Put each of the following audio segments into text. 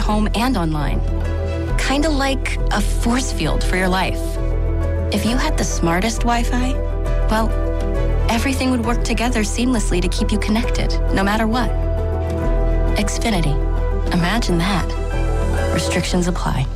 home and online. Kinda like a force field for your life. If you had the smartest Wi-Fi, well, everything would work together seamlessly to keep you connected, no matter what. Xfinity. Imagine that. Restrictions apply.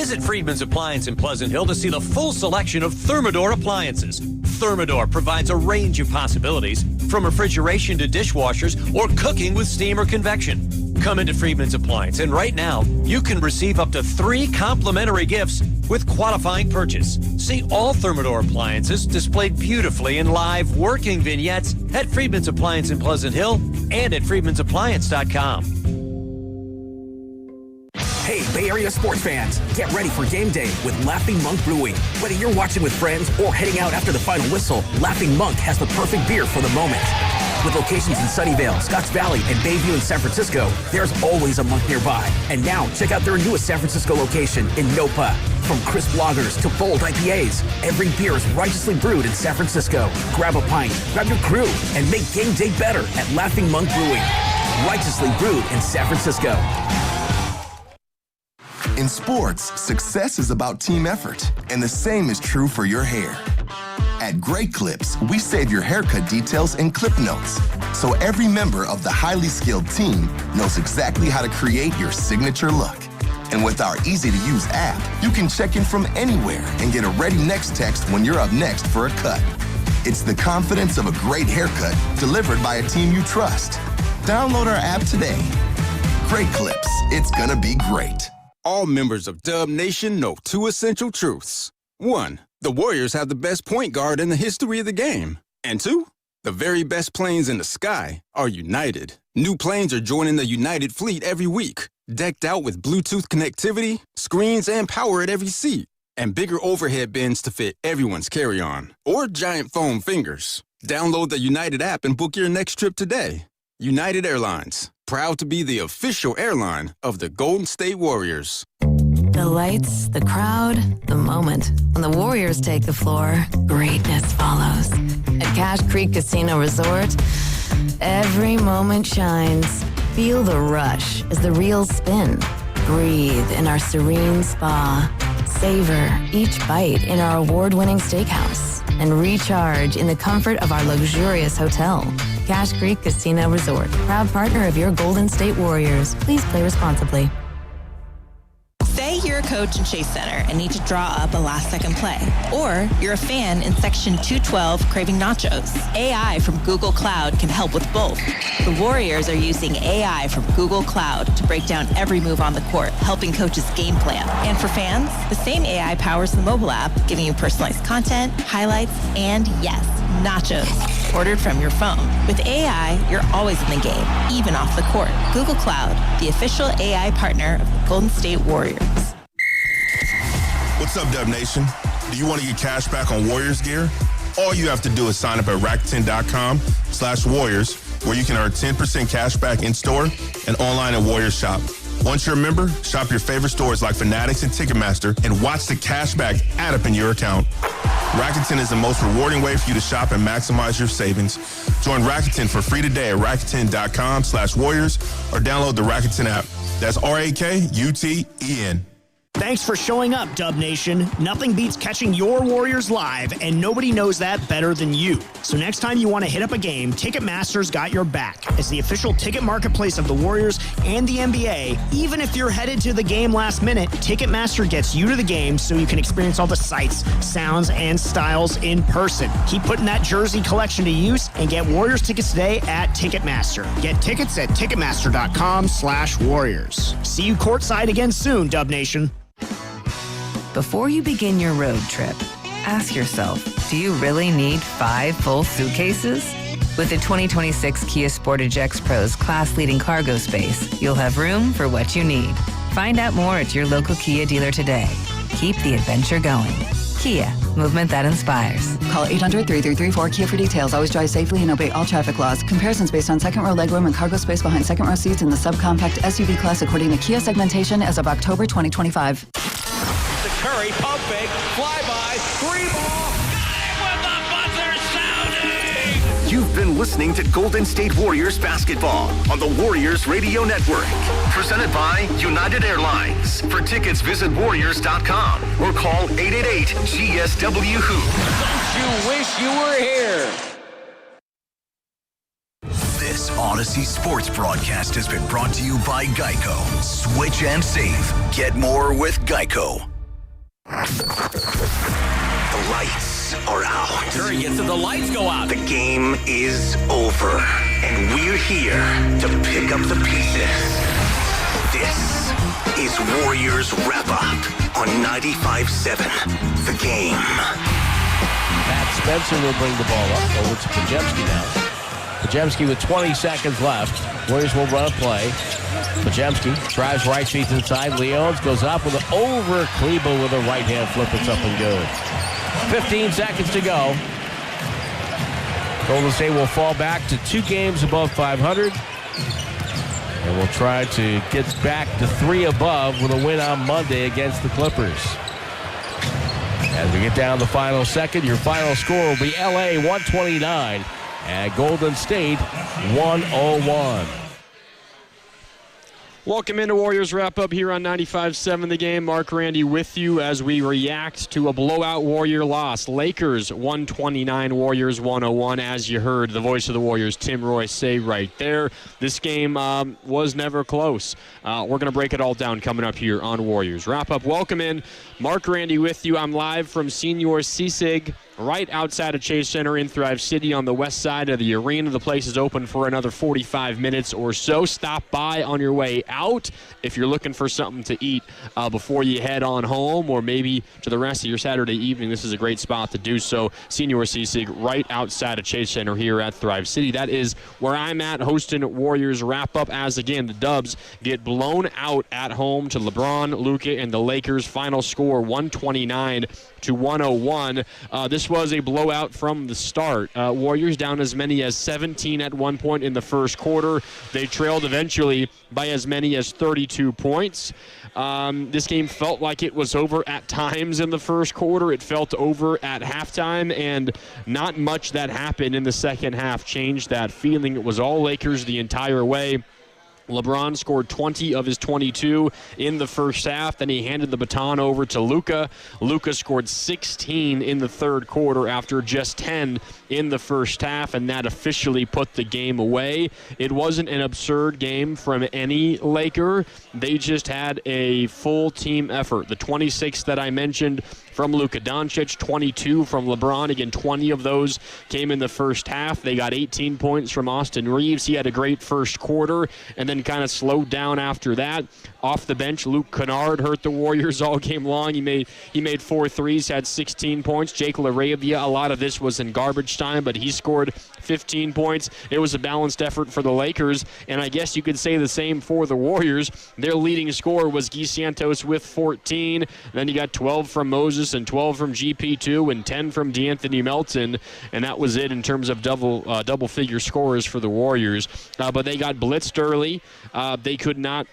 Visit Friedman's Appliance in Pleasant Hill to see the full selection of Thermador appliances. Thermador provides a range of possibilities, from refrigeration to dishwashers or cooking with steam or convection. Come into Friedman's Appliance, and right now, you can receive up to 3 complimentary gifts with qualifying purchase. See all Thermador appliances displayed beautifully in live working vignettes at Friedman's Appliance in Pleasant Hill and at Friedman'sAppliance.com. Hey, Bay Area sports fans, get ready for game day with Laughing Monk Brewing. Whether you're watching with friends or heading out after the final whistle, Laughing Monk has the perfect beer for the moment. With locations in Sunnyvale, Scotts Valley, and Bayview in San Francisco, there's always a Monk nearby. And now, check out their newest San Francisco location in Nopa. From crisp lagers to bold IPAs, every beer is righteously brewed in San Francisco. Grab a pint, grab your crew, and make game day better at Laughing Monk Brewing. Righteously brewed in San Francisco. In sports, success is about team effort, and the same is true for your hair. At Great Clips, we save your haircut details in clip notes, so every member of the highly skilled team knows exactly how to create your signature look. And with our easy-to-use app, you can check in from anywhere and get a ready next text when you're up next for a cut. It's the confidence of a great haircut delivered by a team you trust. Download our app today. Great Clips, it's gonna be great. All members of Dub Nation know 2 essential truths. 1, the Warriors have the best point guard in the history of the game. And 2, the very best planes in the sky are United. New planes are joining the United fleet every week, decked out with Bluetooth connectivity, screens, and power at every seat, and bigger overhead bins to fit everyone's carry-on, or giant foam fingers. Download the United app and book your next trip today. United Airlines, proud to be the official airline of the Golden State Warriors. The lights, the crowd, the moment. When the Warriors take the floor, greatness follows. At Cache Creek Casino Resort, every moment shines. Feel the rush as the reels spin. Breathe in our serene spa. Savor each bite in our award-winning steakhouse. And recharge in the comfort of our luxurious hotel. Cache Creek Casino Resort, proud partner of your Golden State Warriors. Please play responsibly. Say you're a coach in Chase Center and need to draw up a last-second play. Or you're a fan in Section 212 craving nachos. AI from Google Cloud can help with both. The Warriors are using AI from Google Cloud to break down every move on the court, helping coaches game plan. And for fans, the same AI powers the mobile app, giving you personalized content, highlights, and yes, nachos ordered from your phone. With AI, you're always in the game, even off the court. Google Cloud, the official AI partner of the Golden State Warriors. What's up, Dub Nation? Do you want to get cash back on Warriors gear? All you have to do is sign up at Rakuten.com/Warriors, where you can earn 10% cash back in store and online at Warriors Shop. Once you're a member, shop your favorite stores like Fanatics and Ticketmaster and watch the cash back add up in your account. Rakuten is the most rewarding way for you to shop and maximize your savings. Join Rakuten for free today at Rakuten.com/Warriors or download the Rakuten app. That's RAKUTEN. Thanks for showing up, Dub Nation. Nothing beats catching your Warriors live, and nobody knows that better than you. So next time you want to hit up a game, Ticketmaster's got your back. As the official ticket marketplace of the Warriors and the NBA, even if you're headed to the game last minute, Ticketmaster gets you to the game so you can experience all the sights, sounds, and styles in person. Keep putting that jersey collection to use and get Warriors tickets today at Ticketmaster. Get tickets at Ticketmaster.com/Warriors. See you courtside again soon, Dub Nation. Before you begin your road trip, ask yourself, do you really need 5 full suitcases? With the 2026 Kia Sportage X-Pro's class-leading cargo space, you'll have room for what you need. Find out more at your local Kia dealer today. Keep the adventure going. Kia, movement that inspires. Call 800-3334-KIA for details. Always drive safely and obey all traffic laws. Comparisons based on second row legroom and cargo space behind second row seats in the subcompact SUV class according to Kia segmentation as of October 2025. Curry, pump fake, fly by, 3 ball, got it with the buzzer sounding! You've You've been listening to Golden State Warriors basketball on the Warriors Radio Network. Presented by United Airlines. For tickets, visit Warriors.com or call 888-GSW-WHO. Don't you wish you were here? This Odyssey Sports broadcast has been brought to you by Geico. Switch and save. Get more with Geico. The lights are out. Curry gets it, the lights go out. The game is over, and we're here to pick up the pieces. This is Warriors Wrap-Up on 95.7 The Game. Matt Spencer will bring the ball up over to Podziemski now. Podziemski with 20 seconds left. Warriors will run a play. Podziemski drives right feet to the side. Leons goes up with an over Kleber with a right hand flip. It's up and good. 15 seconds to go. Golden State will fall back to 2 games above 500. And we'll try to get back to 3 above with a win on Monday against the Clippers. As we get down the final second, your final score will be LA 129 and Golden State 101. Welcome into Warriors Wrap-Up here on 95.7 The Game. Mark Randy with you as we react to a blowout Warrior loss. Lakers 129, Warriors 101. As you heard, the voice of the Warriors, Tim Royce, say right there. This game was never close. We're going to break it all down coming up here on Warriors Wrap-Up. Welcome in. Mark Randy with you. I'm live from Senior Sisig, right outside of Chase Center in Thrive City on the west side of the arena. The place is open for another 45 minutes or so. Stop by on your way out if you're looking for something to eat before you head on home, or maybe to the rest of your Saturday evening. This is a great spot to do so. Senior Sisig, right outside of Chase Center here at Thrive City. That is where I'm at, hosting Warriors Wrap-Up, as again the Dubs get blown out at home to LeBron, Luka, and the Lakers. Final score 129-101. This was a blowout from the start. Warriors down as many as 17 at one point in the first quarter. They trailed eventually by as many as 32 points. This game felt like it was over at times in the first quarter. It felt over at halftime, and not much that happened in the second half changed that feeling. It was all Lakers the entire way. LeBron scored 20 of his 22 in the first half. Then he handed the baton over to Luka. Luka scored 16 in the third quarter after just 10 in the first half, and that officially put the game away. It wasn't an absurd game from any Laker. They just had a full team effort. The 26 that I mentioned from Luka Doncic, 22 from LeBron. Again, 20 of those came in the first half. They got 18 points from Austin Reeves. He had a great first quarter and then kind of slowed down after that. Off the bench, Luke Kennard hurt the Warriors all game long. He made 4 threes, had 16 points. Jake LaRavia, a lot of this was in garbage time, but he scored 15 points. It was a balanced effort for the Lakers, and I guess you could say the same for the Warriors. Their leading scorer was Guy Santos with 14. Then you got 12 from Moses and 12 from GP2 and 10 from DeAnthony Melton, and that was it in terms of double-figure scorers for the Warriors. But they got blitzed early. They could not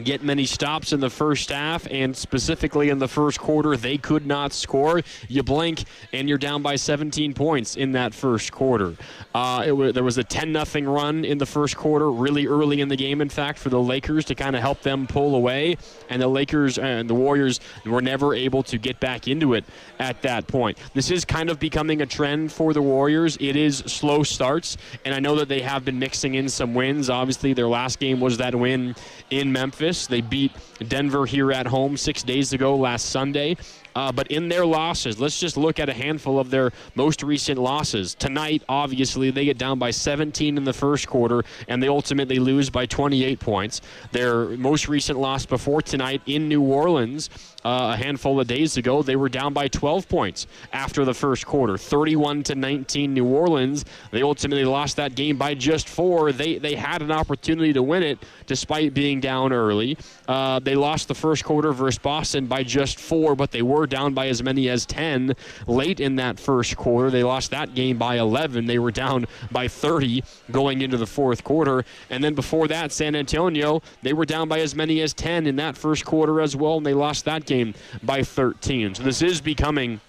get many stops in the first half, and specifically in the first quarter, they could not score. You blink, and you're down by 17 points in that first quarter. There was a 10-0 run in the first quarter, really early in the game, in fact, for the Lakers to kind of help them pull away, and the Lakers and the Warriors were never able to get back into it at that point. This is kind of becoming a trend for the Warriors. It is slow starts, and I know that they have been mixing in some wins. Obviously, their last game was that win in Memphis. They beat Denver here at home 6 days ago last Sunday. But in their losses, let's just look at a handful of their most recent losses. Tonight, obviously, they get down by 17 in the first quarter, and they ultimately lose by 28 points. Their most recent loss before tonight in New Orleans, a handful of days ago, they were down by 12 points after the first quarter, 31-19 New Orleans. They ultimately lost that game by just 4. They had an opportunity to win it despite being down early. They lost the first quarter versus Boston by just 4, but they were down by as many as 10 late in that first quarter. They lost that game by 11. They were down by 30 going into the fourth quarter. And then before that, San Antonio, they were down by as many as 10 in that first quarter as well, and they lost that game by 13. So this is becoming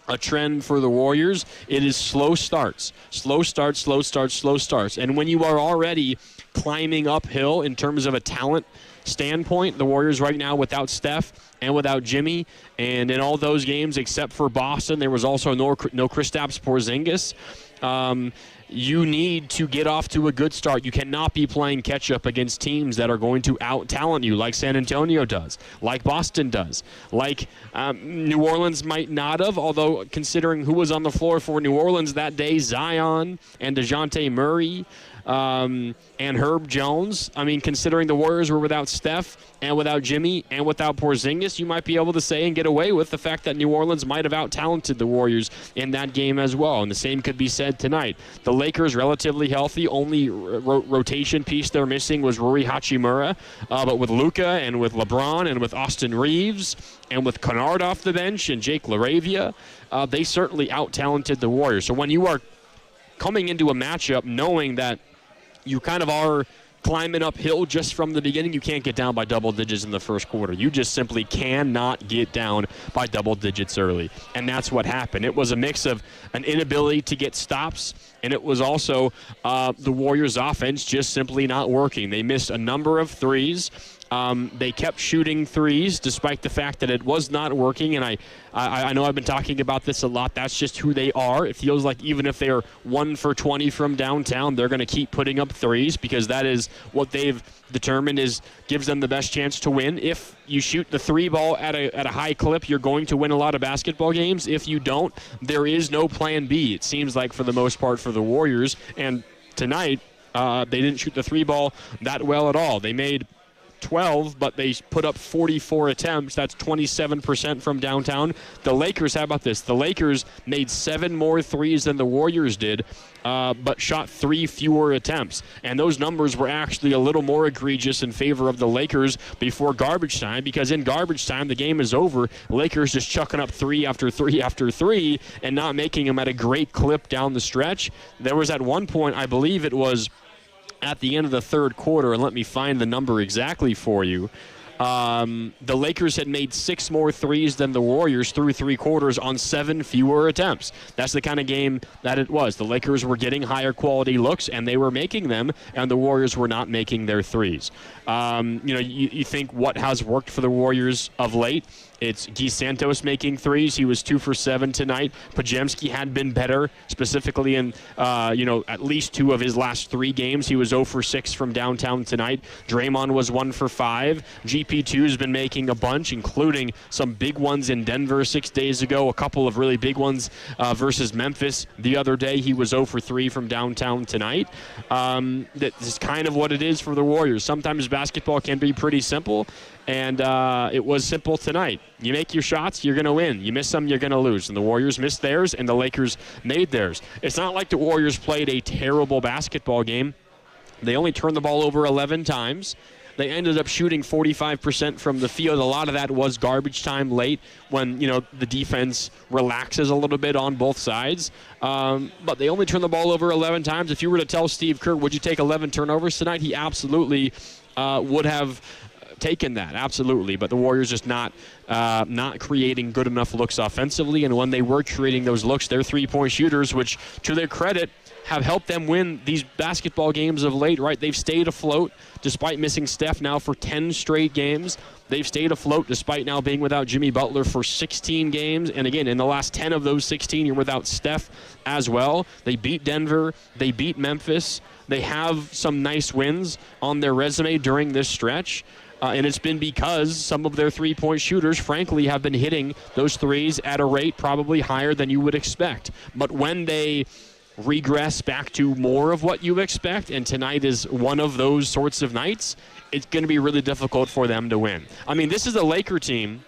a trend for the Warriors, it is slow starts. Slow starts, slow starts, slow starts. And when you are already climbing uphill in terms of a talent standpoint, the Warriors right now without Steph and without Jimmy, and in all those games except for Boston, there was also no Kristaps Porzingis. You need to get off to a good start. You cannot be playing catch-up against teams that are going to out-talent you like San Antonio does, like Boston does, like New Orleans might not have, although considering who was on the floor for New Orleans that day, Zion and DeJounte Murray and Herb Jones. I mean, considering the Warriors were without Steph and without Jimmy and without Porzingis, you might be able to say and get away with the fact that New Orleans might have out-talented the Warriors in that game as well, and the same could be said tonight. The Lakers relatively healthy. Only rotation piece they're missing was Rui Hachimura, but with Luka and with LeBron and with Austin Reeves and with Kennard off the bench and Jake LaRavia, they certainly out-talented the Warriors. So when you are coming into a matchup knowing that you kind of are climbing uphill just from the beginning, you can't get down by double digits in the first quarter. You just simply cannot get down by double digits early. And that's what happened. It was a mix of an inability to get stops, and it was also the Warriors' offense just simply not working. They missed a number of threes. They kept shooting threes despite the fact that it was not working, and I know I've been talking about this a lot. That's just who they are. It feels like even if they are 1 for 20 from downtown, they're going to keep putting up threes because that is what they've determined gives them the best chance to win. If you shoot the three ball at a high clip, you're going to win a lot of basketball games. If you don't, there is no plan B, it seems like, for the most part for the Warriors. And tonight, they didn't shoot the three ball that well at all. They made 12, but they put up 44 attempts. That's 27% from downtown. The Lakers, how about this? The Lakers made 7 more threes than the Warriors did, but shot 3 fewer attempts. And those numbers were actually a little more egregious in favor of the Lakers before garbage time, because in garbage time, the game is over. Lakers just chucking up 3 after 3 after 3 and not making them at a great clip down the stretch. There was at one point, I believe it was at the end of the third quarter, and let me find the number exactly for you. The Lakers had made 6 more threes than the Warriors through 3 quarters on 7 fewer attempts. That's the kind of game that it was. The Lakers were getting higher quality looks, and they were making them, and the Warriors were not making their threes. You think what has worked for the Warriors of late? It's Guy Santos making threes. He was 2 for 7 tonight. Podziemski had been better, specifically in at least 2 of his last 3 games. He was 0 for 6 from downtown tonight. Draymond was 1 for 5. GP2 has been making a bunch, including some big ones in Denver 6 days ago, a couple of really big ones versus Memphis the other day. He was 0 for 3 from downtown tonight. That's kind of what it is for the Warriors. Sometimes basketball can be pretty simple, and it was simple tonight. You make your shots, you're going to win. You miss them, you're going to lose. And the Warriors missed theirs, and the Lakers made theirs. It's not like the Warriors played a terrible basketball game. They only turned the ball over 11 times. They ended up shooting 45% from the field. A lot of that was garbage time late when, the defense relaxes a little bit on both sides. But they only turned the ball over 11 times. If you were to tell Steve Kerr, would you take 11 turnovers tonight? He absolutely would have taken that, absolutely. But the Warriors just not creating good enough looks offensively. And when they were creating those looks, their three-point shooters, which to their credit, have helped them win these basketball games of late, right? They've stayed afloat despite missing Steph now for 10 straight games. They've stayed afloat despite now being without Jimmy Butler for 16 games. And again, in the last 10 of those 16, you're without Steph as well. They beat Denver. They beat Memphis. They have some nice wins on their resume during this stretch. And it's been because some of their three-point shooters, frankly, have been hitting those threes at a rate probably higher than you would expect. But when they regress back to more of what you expect, and tonight is one of those sorts of nights, it's going to be really difficult for them to win. I mean, this is a Laker team.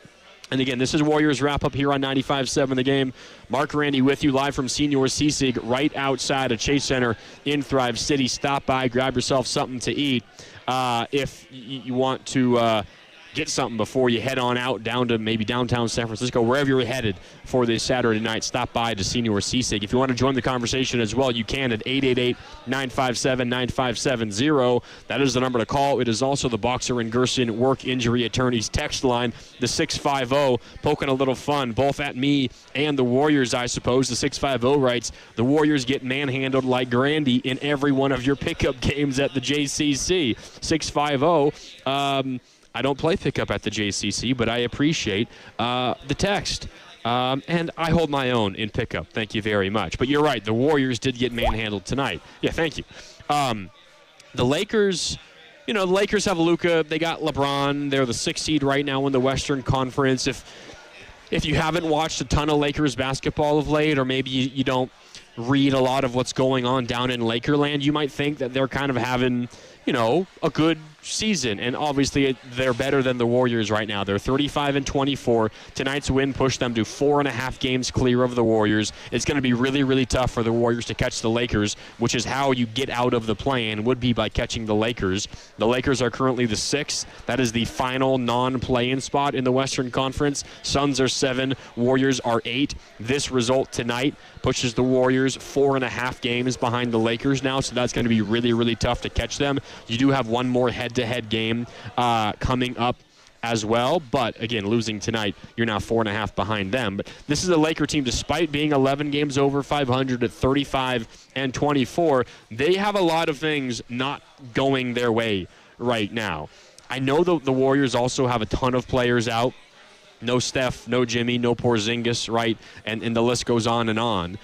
And again, this is Warriors wrap-up here on 95.7 The Game. Mark Randy with you live from Senior Sisig right outside of Chase Center in Thrive City. Stop by, grab yourself something to eat if you want to get something before you head on out down to maybe downtown San Francisco, wherever you're headed for this Saturday night. Stop by to Senor Sisig. If you want to join the conversation as well, you can at 888-957-9570. That is the number to call. It is also the Boxer and Gerson Work Injury Attorneys text line, the 650, poking a little fun, both at me and the Warriors, I suppose. The 650 writes, the Warriors get manhandled like Grandy in every one of your pickup games at the JCC. 650, I don't play pickup at the JCC, but I appreciate the text. And I hold my own in pickup. Thank you very much. But you're right. The Warriors did get manhandled tonight. Yeah, thank you. The Lakers, the Lakers have Luka. They got LeBron. They're the 6th seed right now in the Western Conference. If you haven't watched a ton of Lakers basketball of late, or maybe you don't read a lot of what's going on down in Lakerland, you might think that they're kind of having, a good season, and obviously they're better than the Warriors right now. They're 35-24. Tonight's win pushed them to 4.5 games clear of the Warriors. It's going to be really, really tough for the Warriors to catch the Lakers, which is how you get out of the play-in, would be by catching the Lakers. The Lakers are currently the 6th. That is the final non-play-in spot in the Western Conference. Suns are 7. Warriors are 8. This result tonight pushes the Warriors 4.5 games behind the Lakers now, so that's going to be really, really tough to catch them. You do have one more head-to-head game coming up as well, but again, losing tonight, you're now 4.5 behind them. But this is a Laker team, despite being 11 games over 500 at 35-24, they have a lot of things not going their way right now. I know the Warriors also have a ton of players out. No Steph, no Jimmy, no Porzingis, right? And the list goes on and on.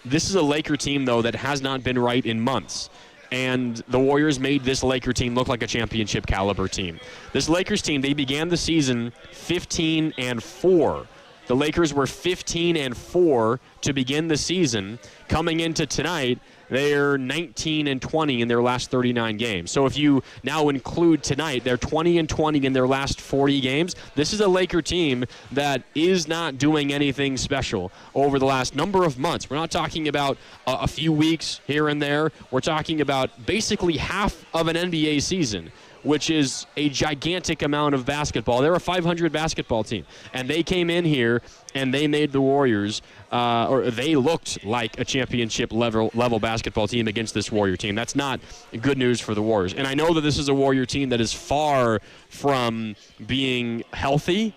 This is a Laker team, though, that has not been right in months. And the Warriors made this Laker team look like a championship caliber team. This Lakers team, they began the season 15-4. The Lakers were 15-4 to begin the season. Coming into tonight, they're 19-20 in their last 39 games. So if you now include tonight, they're 20-20 in their last 40 games. This is a Laker team that is not doing anything special over the last number of months. We're not talking about a few weeks here and there. We're talking about basically half of an NBA season, which is a gigantic amount of basketball. They're a 500 basketball team, and they came in here and they made the Warriors, or they looked like a championship level basketball team against this Warrior team. That's not good news for the Warriors. And I know that this is a Warrior team that is far from being healthy.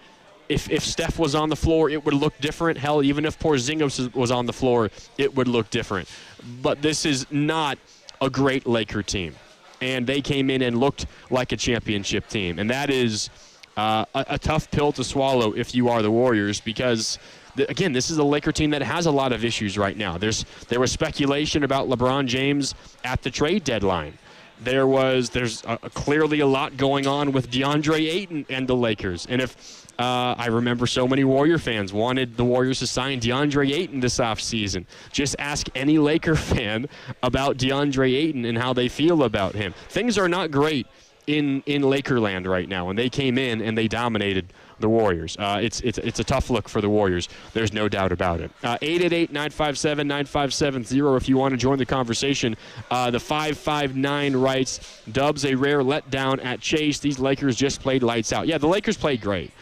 If Steph was on the floor, it would look different. Hell, even if Porzingis was on the floor, it would look different. But this is not a great Laker team. And they came in and looked like a championship team. And that is a tough pill to swallow if you are the Warriors, because, again, this is a Laker team that has a lot of issues right now. There was speculation about LeBron James at the trade deadline. There's clearly a lot going on with DeAndre Ayton and the Lakers. And if I remember so many Warrior fans wanted the Warriors to sign DeAndre Ayton this offseason. Just ask any Laker fan about DeAndre Ayton and how they feel about him. Things are not great in Lakerland right now, and they came in and they dominated the Warriors. It's a tough look for the Warriors. There's no doubt about it. 888-957-9570 if you want to join the conversation. The 559 writes, Dubs, a rare letdown at Chase. These Lakers just played lights out. Yeah, the Lakers played great.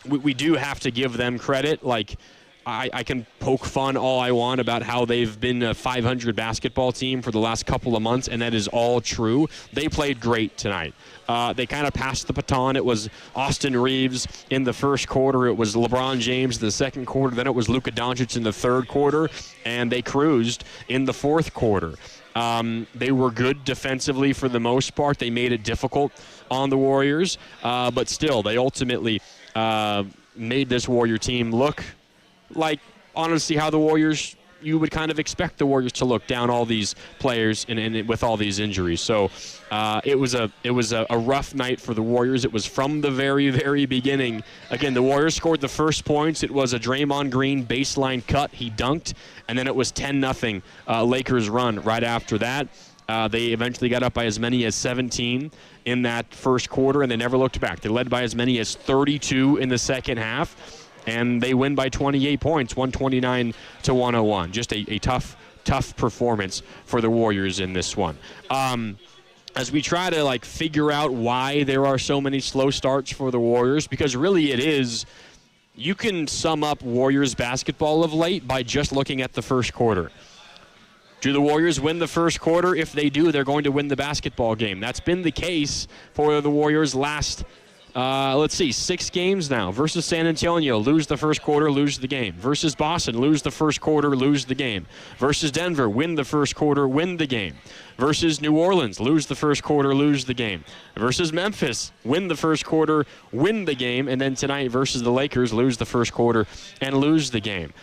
We do have to give them credit. Like, I can poke fun all I want about how they've been a 500 basketball team for the last couple of months, and that is all true. They played great tonight. They kind of passed the baton. It was Austin Reeves in the first quarter. It was LeBron James in the second quarter. Then it was Luka Doncic in the third quarter, and they cruised in the fourth quarter. They were good defensively for the most part. They made it difficult on the Warriors, but still, they ultimately made this Warrior team look like, honestly, how the Warriors, you would kind of expect the Warriors to look down all these players and with all these injuries. So it was a rough night for the Warriors. It was from the very, very beginning. Again, the Warriors scored the first points. It was a Draymond Green baseline cut. He dunked, and then it was 10-0 Lakers run right after that. They eventually got up by as many as 17 in that first quarter, and they never looked back. They led by as many as 32 in the second half. And they win by 28 points, 129-101. Just a tough performance for the Warriors in this one. as we try to figure out why there are so many slow starts for the Warriors, because really it is, you can sum up Warriors basketball of late by just looking at the first quarter. Do the Warriors win the first quarter? If they do, they're going to win the basketball game. That's been the case for the Warriors last 6 games now. Versus San Antonio, lose the first quarter, lose the game. Versus Boston, lose the first quarter, lose the game. Versus Denver, win the first quarter, win the game. Versus New Orleans, lose the first quarter, lose the game. Versus Memphis, win the first quarter, win the game. And then tonight versus the Lakers, lose the first quarter and lose the game.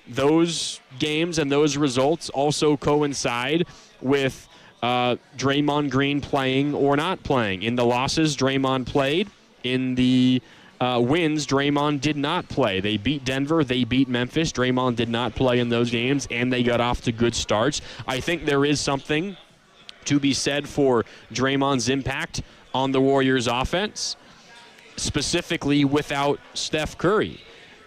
Those games and those results also coincide with Draymond Green playing or not playing. In the losses, Draymond played. In the wins, Draymond did not play. They beat Denver. They beat Memphis. Draymond did not play in those games, and they got off to good starts. I think there is something to be said for Draymond's impact on the Warriors' offense, specifically without Steph Curry.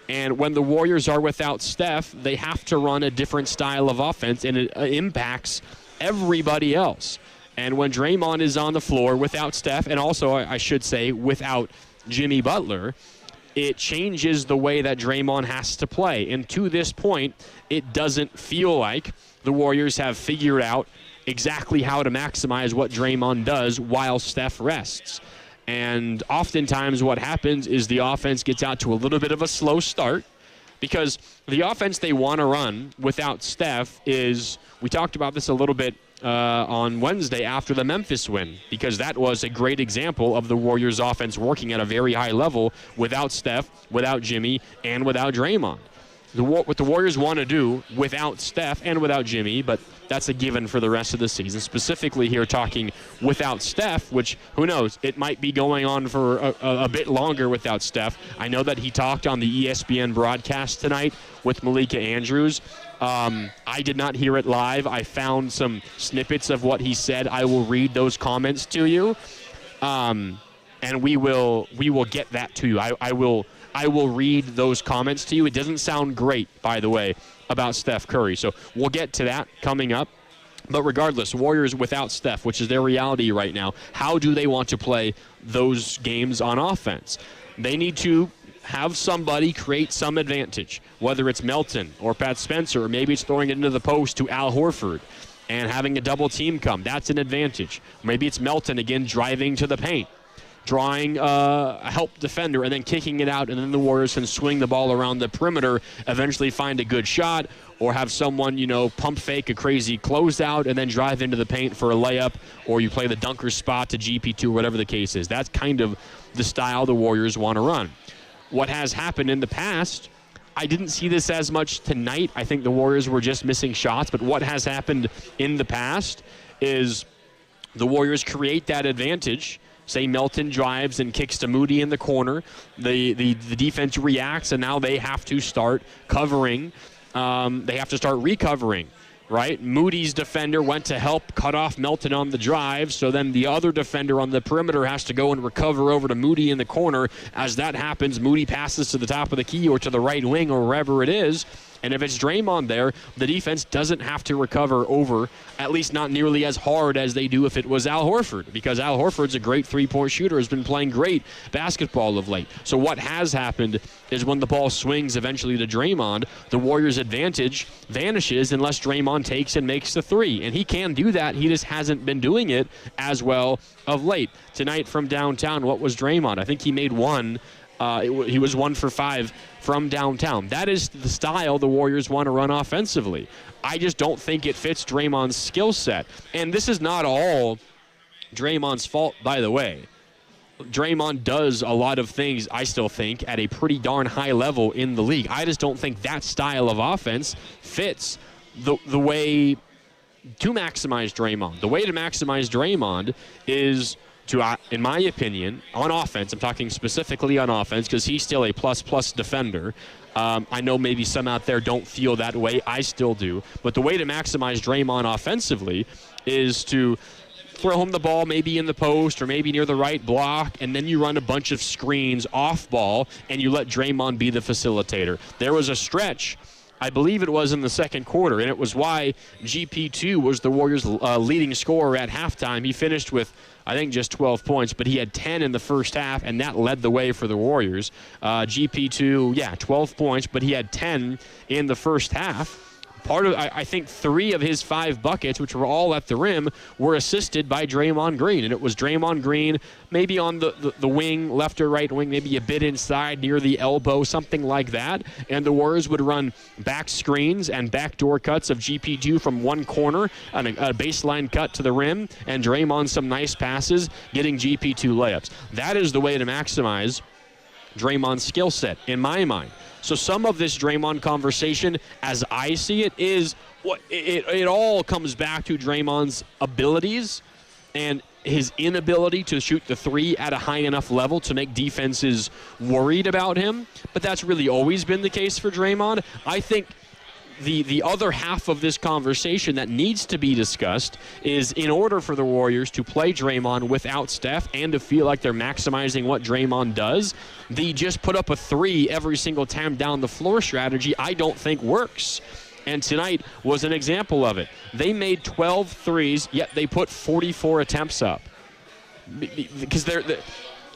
And when the Warriors are without Steph, they have to run a different style of offense, and it impacts everybody else. And when Draymond is on the floor without Steph, and also I should say without Jimmy Butler, it changes the way that Draymond has to play. And to this point, it doesn't feel like the Warriors have figured out exactly how to maximize what Draymond does while Steph rests. And oftentimes what happens is the offense gets out to a little bit of a slow start, because the offense they want to run without Steph is, we talked about this a little bit on Wednesday after the Memphis win, because that was a great example of the Warriors offense working at a very high level without Steph, without Jimmy, and without Draymond. What the Warriors want to do without Steph and without Jimmy, but that's a given for the rest of the season. Specifically here talking without Steph, which, who knows, it might be going on for a bit longer without Steph. I know that he talked on the ESPN broadcast tonight with Malika Andrews. I did not hear it live. I found some snippets of what he said. I will read those comments to you, and we will get that to you. I will read those comments to you. It doesn't sound great, by the way, about Steph Curry. So we'll get to that coming up. But regardless, Warriors without Steph, which is their reality right now, how do they want to play those games on offense? They need to have somebody create some advantage, whether it's Melton or Pat Spencer, or maybe it's throwing it into the post to Al Horford and having a double team come. That's an advantage. Maybe it's Melton again driving to the paint, drawing a help defender and then kicking it out, and then the Warriors can swing the ball around the perimeter, eventually find a good shot, or have someone, pump fake a crazy closeout and then drive into the paint for a layup, or you play the dunker spot to GP2, whatever the case is. That's kind of the style the Warriors want to run. What has happened in the past, I didn't see this as much tonight. I think the Warriors were just missing shots, but what has happened in the past is the Warriors create that advantage. Say Melton drives and kicks to Moody in the corner. The defense reacts, and now they have to start covering. They have to start recovering, right? Moody's defender went to help cut off Melton on the drive, so then the other defender on the perimeter has to go and recover over to Moody in the corner. As that happens, Moody passes to the top of the key or to the right wing or wherever it is. And if it's Draymond there, the defense doesn't have to recover over, at least not nearly as hard as they do if it was Al Horford, because Al Horford's a great three-point shooter, has been playing great basketball of late. So what has happened is when the ball swings eventually to Draymond, the Warriors' advantage vanishes unless Draymond takes and makes the three. And he can do that. He just hasn't been doing it as well of late. Tonight from downtown, what was Draymond? I think he made one. He was 1 for 5 from downtown. That is the style the Warriors want to run offensively. I just don't think it fits Draymond's skill set. And this is not all Draymond's fault, by the way. Draymond does a lot of things, I still think, at a pretty darn high level in the league. I just don't think that style of offense fits the way to maximize Draymond. The way to maximize Draymond is to, in my opinion, on offense, I'm talking specifically on offense because he's still a plus defender. I know maybe some out there don't feel that way. I still do. But the way to maximize Draymond offensively is to throw him the ball maybe in the post or maybe near the right block, and then you run a bunch of screens off ball, and you let Draymond be the facilitator. There was a stretch I believe it was in the second quarter, and it was why GP2 was the Warriors' leading scorer at halftime. He finished with, I think, just 12 points, but he had 10 in the first half, and that led the way for the Warriors. GP2, 12 points, but he had 10 in the first half. I think 3 of his 5 buckets, which were all at the rim, were assisted by Draymond Green. And it was Draymond Green maybe on the wing, left or right wing, maybe a bit inside near the elbow, something like that. And the Warriors would run back screens and backdoor cuts of GP2 from one corner and a baseline cut to the rim. And Draymond some nice passes, getting GP2 layups. That is the way to maximize Draymond's skill set, in my mind. So some of this Draymond conversation, as I see it, is what it all comes back to Draymond's abilities and his inability to shoot the 3 at a high enough level to make defenses worried about him. But that's really always been the case for Draymond. I think the other half of this conversation that needs to be discussed is, in order for the Warriors to play Draymond without Steph and to feel like they're maximizing what Draymond does, the just put up a 3 every single time down the floor strategy I don't think works. And tonight was an example of it. They made 12 threes, yet they put 44 attempts up. Because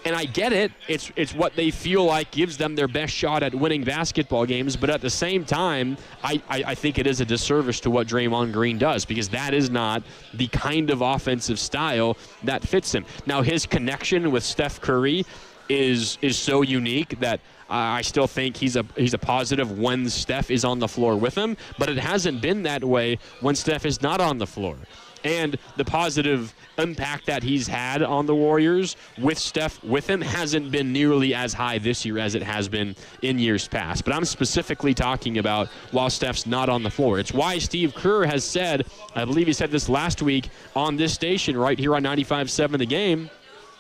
and I get it. It's what they feel like gives them their best shot at winning basketball games. But at the same time, I think it is a disservice to what Draymond Green does, because that is not the kind of offensive style that fits him. Now, his connection with Steph Curry is so unique that I still think he's a positive when Steph is on the floor with him. But it hasn't been that way when Steph is not on the floor. And the positive impact that he's had on the Warriors with Steph with him hasn't been nearly as high this year as it has been in years past. But I'm specifically talking about while Steph's not on the floor. It's why Steve Kerr has said, I believe he said this last week on this station right here on 95.7 The Game,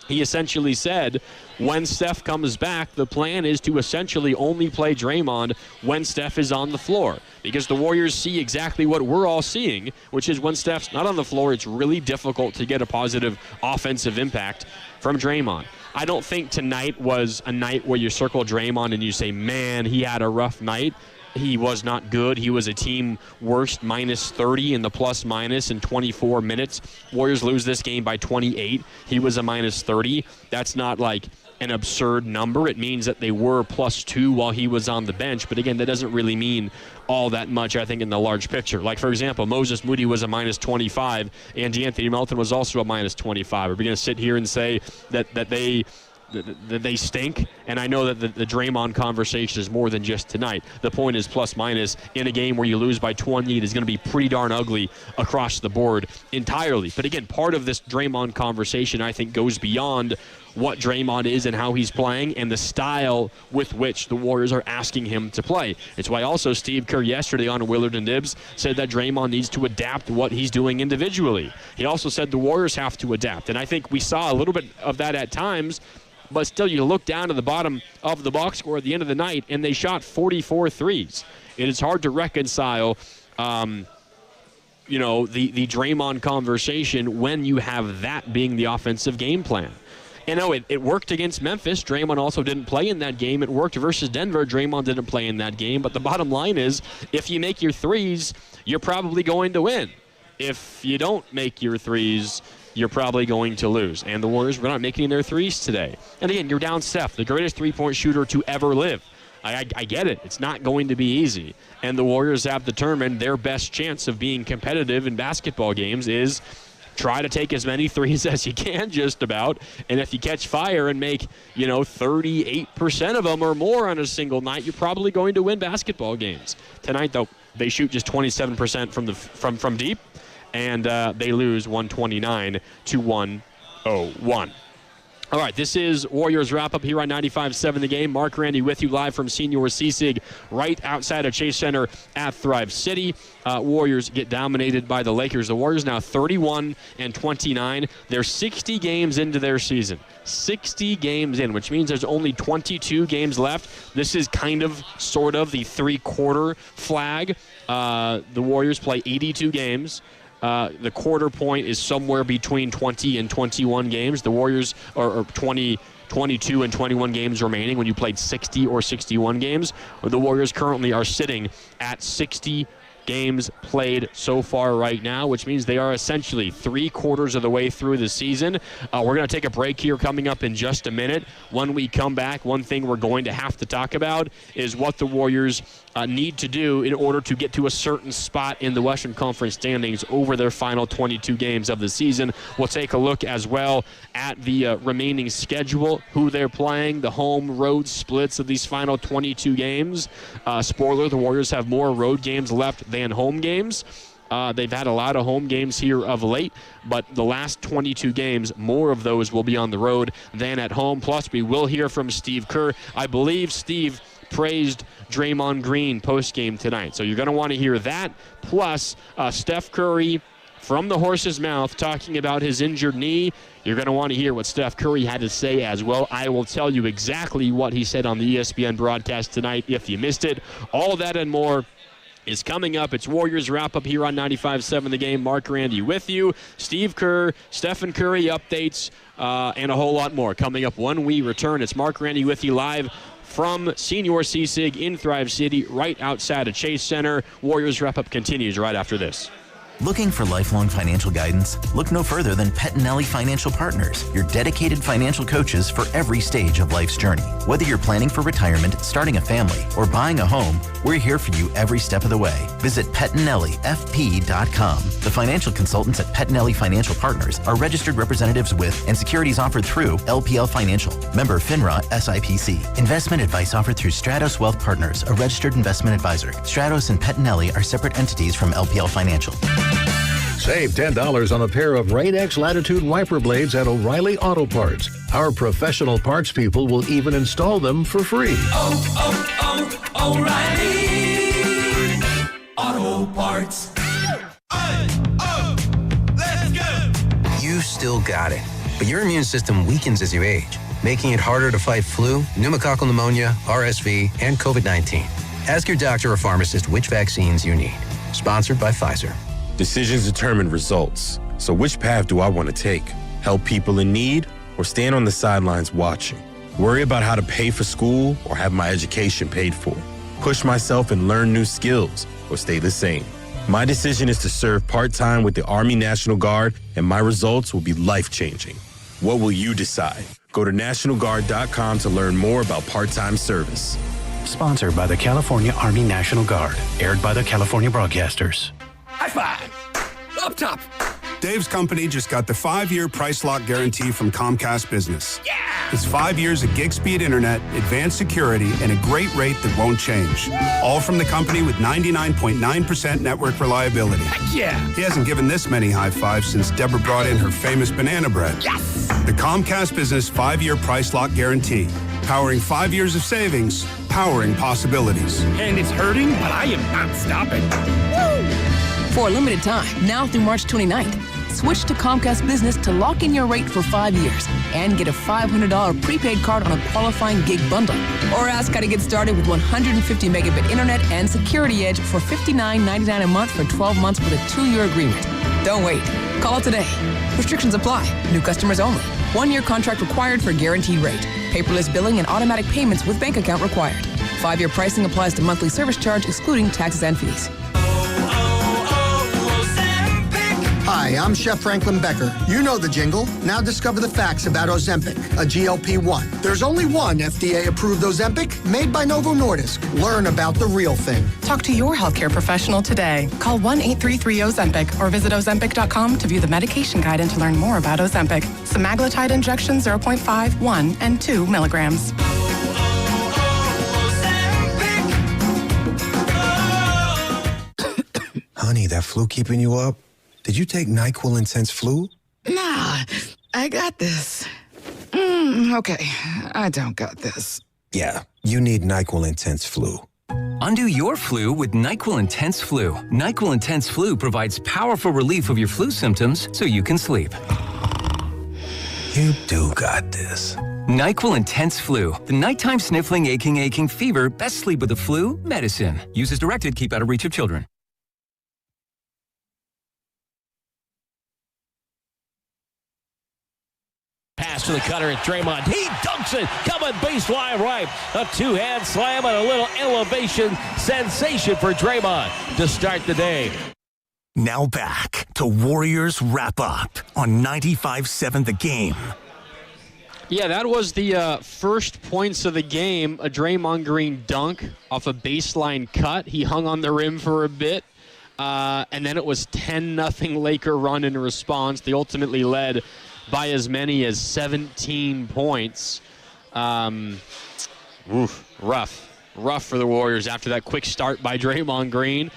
he essentially said, when Steph comes back, the plan is to essentially only play Draymond when Steph is on the floor. Because the Warriors see exactly what we're all seeing, which is when Steph's not on the floor, it's really difficult to get a positive offensive impact from Draymond. I don't think tonight was a night where you circle Draymond and you say, man, he had a rough night. He was not good. He was a team worst, minus 30 in the plus minus in 24 minutes. Warriors lose this game by 28. He was a minus 30. That's not like an absurd number. It means that they were plus 2 while he was on the bench. But again, that doesn't really mean all that much, I think, in the large picture. Like, for example, Moses Moody was a minus 25, and De'Anthony Melton was also a minus 25. Are we going to sit here and say that they stink? And I know that the Draymond conversation is more than just tonight. The point is, plus minus in a game where you lose by 20, it is going to be pretty darn ugly across the board entirely. But again, part of this Draymond conversation, I think, goes beyond what Draymond is and how he's playing and the style with which the Warriors are asking him to play. It's why also Steve Kerr yesterday on Willard and Dibs said that Draymond needs to adapt what he's doing individually. He also said the Warriors have to adapt. And I think we saw a little bit of that at times. But still, you look down to the bottom of the box score at the end of the night, and they shot 44 threes. It is hard to reconcile, the Draymond conversation when you have that being the offensive game plan. You know, it worked against Memphis. Draymond also didn't play in that game. It worked versus Denver. Draymond didn't play in that game. But the bottom line is, if you make your threes, you're probably going to win. If you don't make your threes, you're probably going to lose. And the Warriors were not making their threes today. And again, you're down Steph, the greatest three-point shooter to ever live. I get it. It's not going to be easy. And the Warriors have determined their best chance of being competitive in basketball games is try to take as many threes as you can, just about. And if you catch fire and make, 38% of them or more on a single night, you're probably going to win basketball games. Tonight, though, they shoot just 27% from deep. And they lose 129-101. All right, this is Warriors Wrap-Up here on 95.7 The Game. Mark Randy with you live from Senior Sisig right outside of Chase Center at Thrive City. Warriors get dominated by the Lakers. The Warriors now 31-29. They're 60 games into their season. 60 games in, which means there's only 22 games left. This is sort of the three-quarter flag. The Warriors play 82 games. The quarter point is somewhere between 20 and 21 games. The Warriors are 20 22 and 21 games remaining when you played 60 or 61 games. The Warriors currently are sitting at 60 games played so far right now, which means they are essentially 3/4 of the way through the season. We're going to take a break here coming up in just a minute. When we come back, one thing we're going to have to talk about is what the Warriors need to do in order to get to a certain spot in the Western Conference standings over their final 22 games of the season. We'll take a look as well at the remaining schedule, who they're playing, the home-road splits of these final 22 games. Spoiler, the Warriors have more road games left than home games. They've had a lot of home games here of late, but the last 22 games, more of those will be on the road than at home. Plus, we will hear from Steve Kerr. I believe Steve praised Draymond Green post-game tonight, so you're going to want to hear that. Plus, Steph Curry from the horse's mouth talking about his injured knee. You're going to want to hear what Steph Curry had to say as well. I will tell you exactly what he said on the ESPN broadcast tonight if you missed it. All that and more is coming up. It's Warriors Wrap-Up here on 95.7 The Game. Mark Randy with you. Steve Kerr, Stephen Curry updates, and a whole lot more coming up when we return. It's Mark Randy with you live from Senior CSIG in Thrive City, right outside of Chase Center. Warriors Wrap-Up continues right after this. Looking for lifelong financial guidance? Look no further than Pettinelli Financial Partners, your dedicated financial coaches for every stage of life's journey. Whether you're planning for retirement, starting a family, or buying a home, we're here for you every step of the way. Visit PettinelliFP.com. The financial consultants at Pettinelli Financial Partners are registered representatives with and securities offered through LPL Financial. Member FINRA SIPC. Investment advice offered through Stratos Wealth Partners, a registered investment advisor. Stratos and Pettinelli are separate entities from LPL Financial. Save $10 on a pair of Rain-X Latitude wiper blades at O'Reilly Auto Parts. Our professional parts people will even install them for free. O'Reilly Auto Parts. Let's go! You still got it, but your immune system weakens as you age, making it harder to fight flu, pneumococcal pneumonia, RSV, and COVID-19. Ask your doctor or pharmacist which vaccines you need. Sponsored by Pfizer. Decisions determine results. So which path do I want to take? Help people in need or stand on the sidelines watching? Worry about how to pay for school or have my education paid for? Push myself and learn new skills or stay the same? My decision is to serve part-time with the Army National Guard, and my results will be life-changing. What will you decide? Go to NationalGuard.com to learn more about part-time service. Sponsored by the California Army National Guard. Aired by the California Broadcasters. High five! Up top! Dave's company just got the 5-year price lock guarantee from Comcast Business. Yeah! It's 5 years of gig speed internet, advanced security, and a great rate that won't change. All from the company with 99.9% network reliability. Heck yeah! He hasn't given this many high fives since Deborah brought in her famous banana bread. Yes! The Comcast Business 5-year price lock guarantee. Powering 5 years of savings, powering possibilities. And it's hurting, but I am not stopping. Woo! For a limited time, now through March 29th, switch to Comcast Business to lock in your rate for 5 years and get a $500 prepaid card on a qualifying gig bundle. Or ask how to get started with 150 megabit internet and Security Edge for $59.99 a month for 12 months with a 2-year agreement. Don't wait. Call today. Restrictions apply. New customers only. 1-year contract required for guaranteed rate. Paperless billing and automatic payments with bank account required. 5-year pricing applies to monthly service charge excluding taxes and fees. Hi, I'm Chef Franklin Becker. You know the jingle. Now discover the facts about Ozempic, a GLP-1. There's only one FDA-approved Ozempic made by Novo Nordisk. Learn about the real thing. Talk to your healthcare professional today. Call 1-833-OZEMPIC or visit Ozempic.com to view the medication guide and to learn more about Ozempic. Semaglutide injection 0.5, 1, and 2 milligrams. Honey, that flu keeping you up? Did you take NyQuil Intense Flu? Nah, I got this. Okay, I don't got this. Yeah, you need NyQuil Intense Flu. Undo your flu with NyQuil Intense Flu. NyQuil Intense Flu provides powerful relief of your flu symptoms so you can sleep. You do got this. NyQuil Intense Flu. The nighttime sniffling, aching fever. Best sleep with the flu medicine. Use as directed. Keep out of reach of children. Pass to the cutter at Draymond. He dunks it. Coming baseline right. A two-hand slam and a little elevation sensation for Draymond to start the day. Now back to Warriors Wrap-Up on 95.7 The Game. Yeah, that was the first points of the game. A Draymond Green dunk off a baseline cut. He hung on the rim for a bit. And then it was 10-0 Laker run in response. They ultimately led by as many as 17 points. Rough for the Warriors after that quick start by Draymond Green.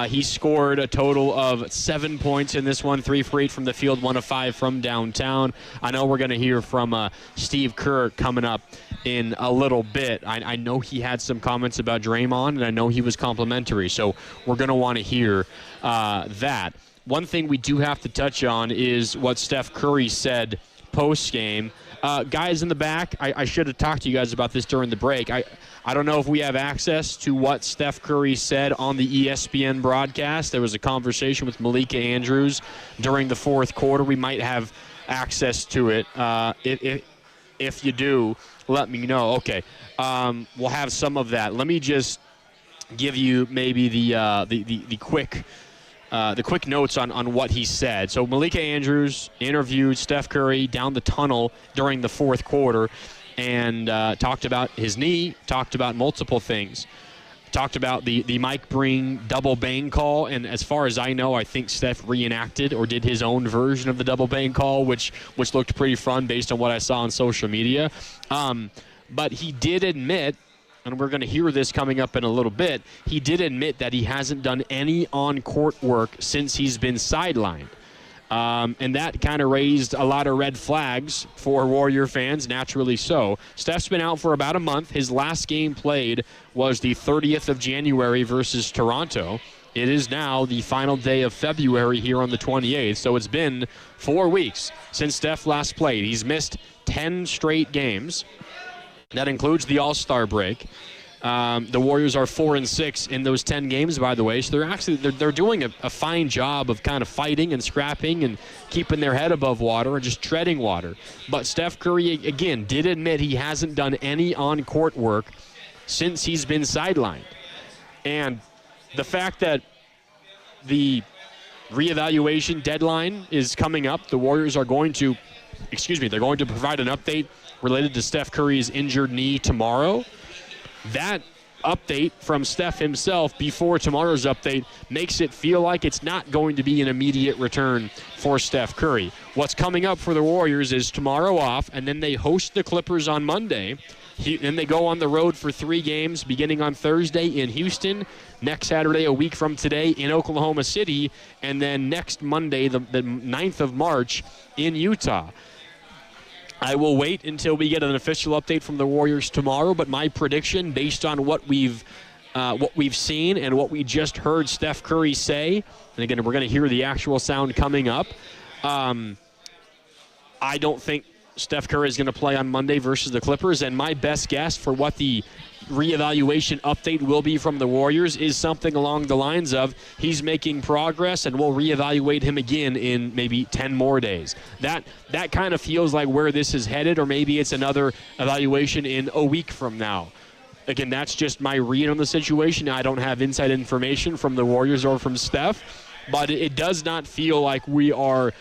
He scored a total of 7 points in this one, 3 for 8 from the field, 1 of 5 from downtown. I know we're going to hear from Steve Kerr coming up in a little bit. I know he had some comments about Draymond, and I know he was complimentary, so we're going to want to hear that. One thing we do have to touch on is what Steph Curry said post-game. Guys in the back, I should have talked to you guys about this during the break. I don't know if we have access to what Steph Curry said on the ESPN broadcast. There was a conversation with Malika Andrews during the fourth quarter. We might have access to it. If you do, let me know. Okay, we'll have some of that. Let me just give you maybe the quick notes on what he said. So Malika Andrews interviewed Steph Curry down the tunnel during the fourth quarter and talked about his knee, talked about multiple things. Talked about the Mike Breen double bang call, and as far as I know, I think Steph reenacted or did his own version of the double bang call, which looked pretty fun based on what I saw on social media. But he did admit, and we're going to hear this coming up in a little bit, he did admit that he hasn't done any on-court work since he's been sidelined. And that kind of raised a lot of red flags for Warrior fans, naturally so. Steph's been out for about a month. His last game played was the 30th of January versus Toronto. It is now the final day of February here on the 28th, so it's been 4 weeks since Steph last played. He's missed 10 straight games. That includes the All-Star break. The Warriors are 4-6 in those 10 games, by the way. So they're doing a fine job of kind of fighting and scrapping and keeping their head above water and just treading water. But Steph Curry, again, did admit he hasn't done any on-court work since he's been sidelined. And the fact that the reevaluation deadline is coming up, the Warriors are going to, they're going to provide an update related to Steph Curry's injured knee tomorrow. That update from Steph himself before tomorrow's update makes it feel like it's not going to be an immediate return for Steph Curry. What's coming up for the Warriors is tomorrow off, and then they host the Clippers on Monday. Then they go on the road for 3 games, beginning on Thursday in Houston, next Saturday, a week from today, in Oklahoma City, and then next Monday, the 9th of March, in Utah. I will wait until we get an official update from the Warriors tomorrow, but my prediction, based on what we've seen and what we just heard Steph Curry say, and again, we're going to hear the actual sound coming up, I don't think Steph Curry is going to play on Monday versus the Clippers, and my best guess for what the reevaluation update will be from the Warriors is something along the lines of he's making progress and we'll reevaluate him again in maybe 10 more days. That kind of feels like where this is headed, or maybe it's another evaluation in a week from now. Again, that's just my read on the situation. I don't have inside information from the Warriors or from Steph, but it does not feel like we are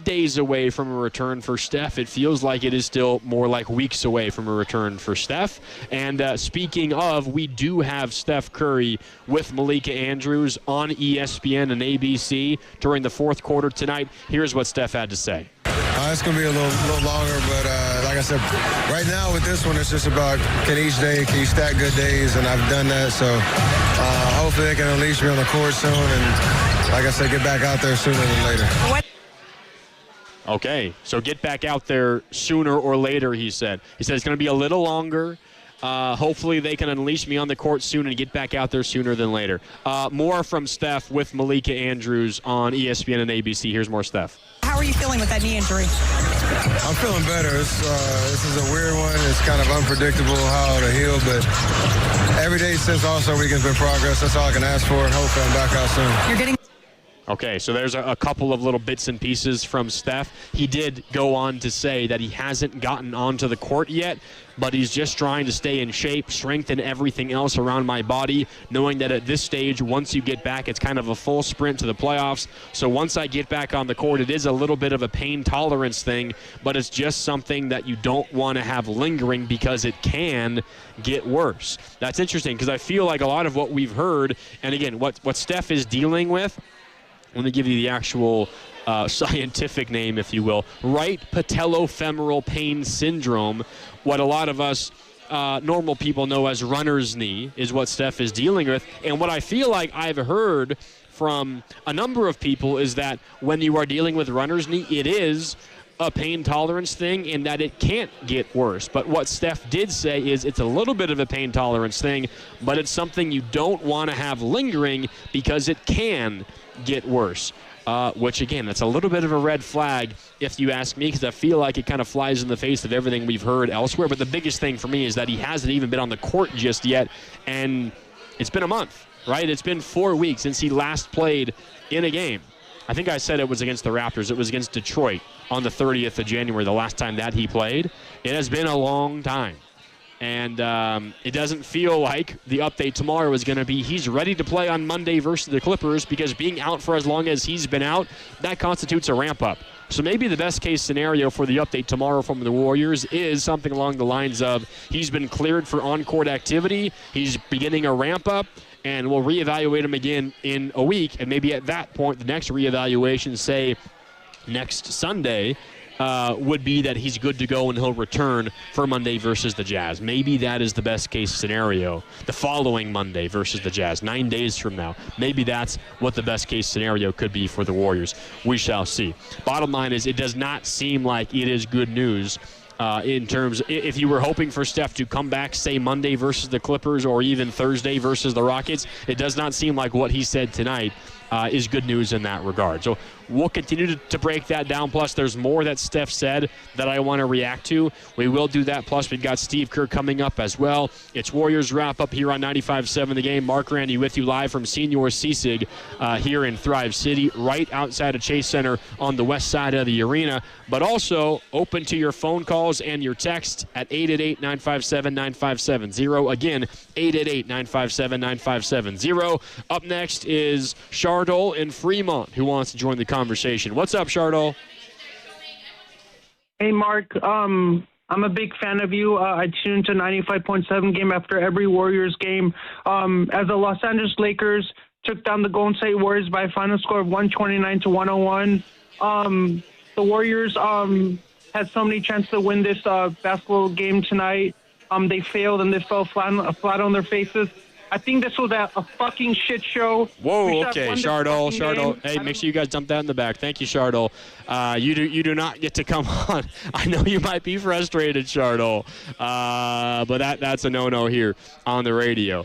days away from a return for Steph. It feels like it is still more like weeks away from a return for Steph. And speaking of, we do have Steph Curry with Malika Andrews on ESPN and ABC during the fourth quarter tonight. Here's what Steph had to say. It's going to be a little longer, but like I said, right now with this one, it's just about can you stack good days, and I've done that. So hopefully they can unleash me on the court soon, and like I said, get back out there sooner than later. Okay, so get back out there sooner or later, he said. He said it's going to be a little longer. Hopefully they can unleash me on the court soon and get back out there sooner than later. More from Steph with Malika Andrews on ESPN and ABC. Here's more Steph. How are you feeling with that knee injury? I'm feeling better. This is a weird one. It's kind of unpredictable how to heal, but every day since All-Star Weekend's been progress. That's all I can ask for, and hopefully I'm back out soon. You're getting... Okay, so there's a couple of little bits and pieces from Steph. He did go on to say that he hasn't gotten onto the court yet, but he's just trying to stay in shape, strengthen everything else around my body, knowing that at this stage, once you get back, it's kind of a full sprint to the playoffs. So once I get back on the court, it is a little bit of a pain tolerance thing, but it's just something that you don't want to have lingering because it can get worse. That's interesting because I feel like a lot of what we've heard, and again, what Steph is dealing with, let me give you the actual scientific name, if you will. Right patellofemoral pain syndrome, what a lot of us normal people know as runner's knee, is what Steph is dealing with. And what I feel like I've heard from a number of people is that when you are dealing with runner's knee, it is a pain tolerance thing and that it can't get worse. But what Steph did say is it's a little bit of a pain tolerance thing, but it's something you don't want to have lingering because it can get worse. Which, again, that's a little bit of a red flag if you ask me, because I feel like it kind of flies in the face of everything we've heard elsewhere. But the biggest thing for me is that he hasn't even been on the court just yet, and it's been a month, right? It's been 4 weeks since he last played in a game. I think I said it was against the Raptors. It was against Detroit on the 30th of January, the last time that he played. It has been a long time. And it doesn't feel like the update tomorrow is going to be he's ready to play on Monday versus the Clippers, because being out for as long as he's been out, that constitutes a ramp-up. So maybe the best-case scenario for the update tomorrow from the Warriors is something along the lines of he's been cleared for on-court activity, he's beginning a ramp-up, and we'll reevaluate him again in a week. And maybe at that point, the next reevaluation, say next Sunday, would be that he's good to go and he'll return for Monday versus the Jazz. Maybe that is the best case scenario. The following Monday versus the Jazz, 9 days from now. Maybe that's what the best case scenario could be for the Warriors. We shall see. Bottom line is it does not seem like it is good news in terms, if you were hoping for Steph to come back, say Monday versus the Clippers or even Thursday versus the Rockets, it does not seem like what he said tonight is good news in that regard. So we'll continue to break that down. Plus, there's more that Steph said that I want to react to. We will do that. Plus, we've got Steve Kerr coming up as well. It's Warriors Wrap-Up here on 95.7 The Game. Mark Randy with you live from Senior Sisig here in Thrive City, right outside of Chase Center on the west side of the arena. But also open to your phone calls and your text at 888-957-9570. Again, 888-957-9570. Up next is Chardol in Fremont, who wants to join the conversation. What's up, Chardol? Hey, Mark. I'm a big fan of you. I tune to 95.7 Game after every Warriors game. As the Los Angeles Lakers took down the Golden State Warriors by a final score of 129-101. The Warriors had so many chances to win this basketball game tonight. They failed and they fell flat on their faces. I think this was a fucking shit show. Whoa, okay, Chardol. Hey, make sure you guys dump that in the back. Thank you, Chardol. You do not get to come on. I know you might be frustrated, Chardol, but that's a no-no here on the radio.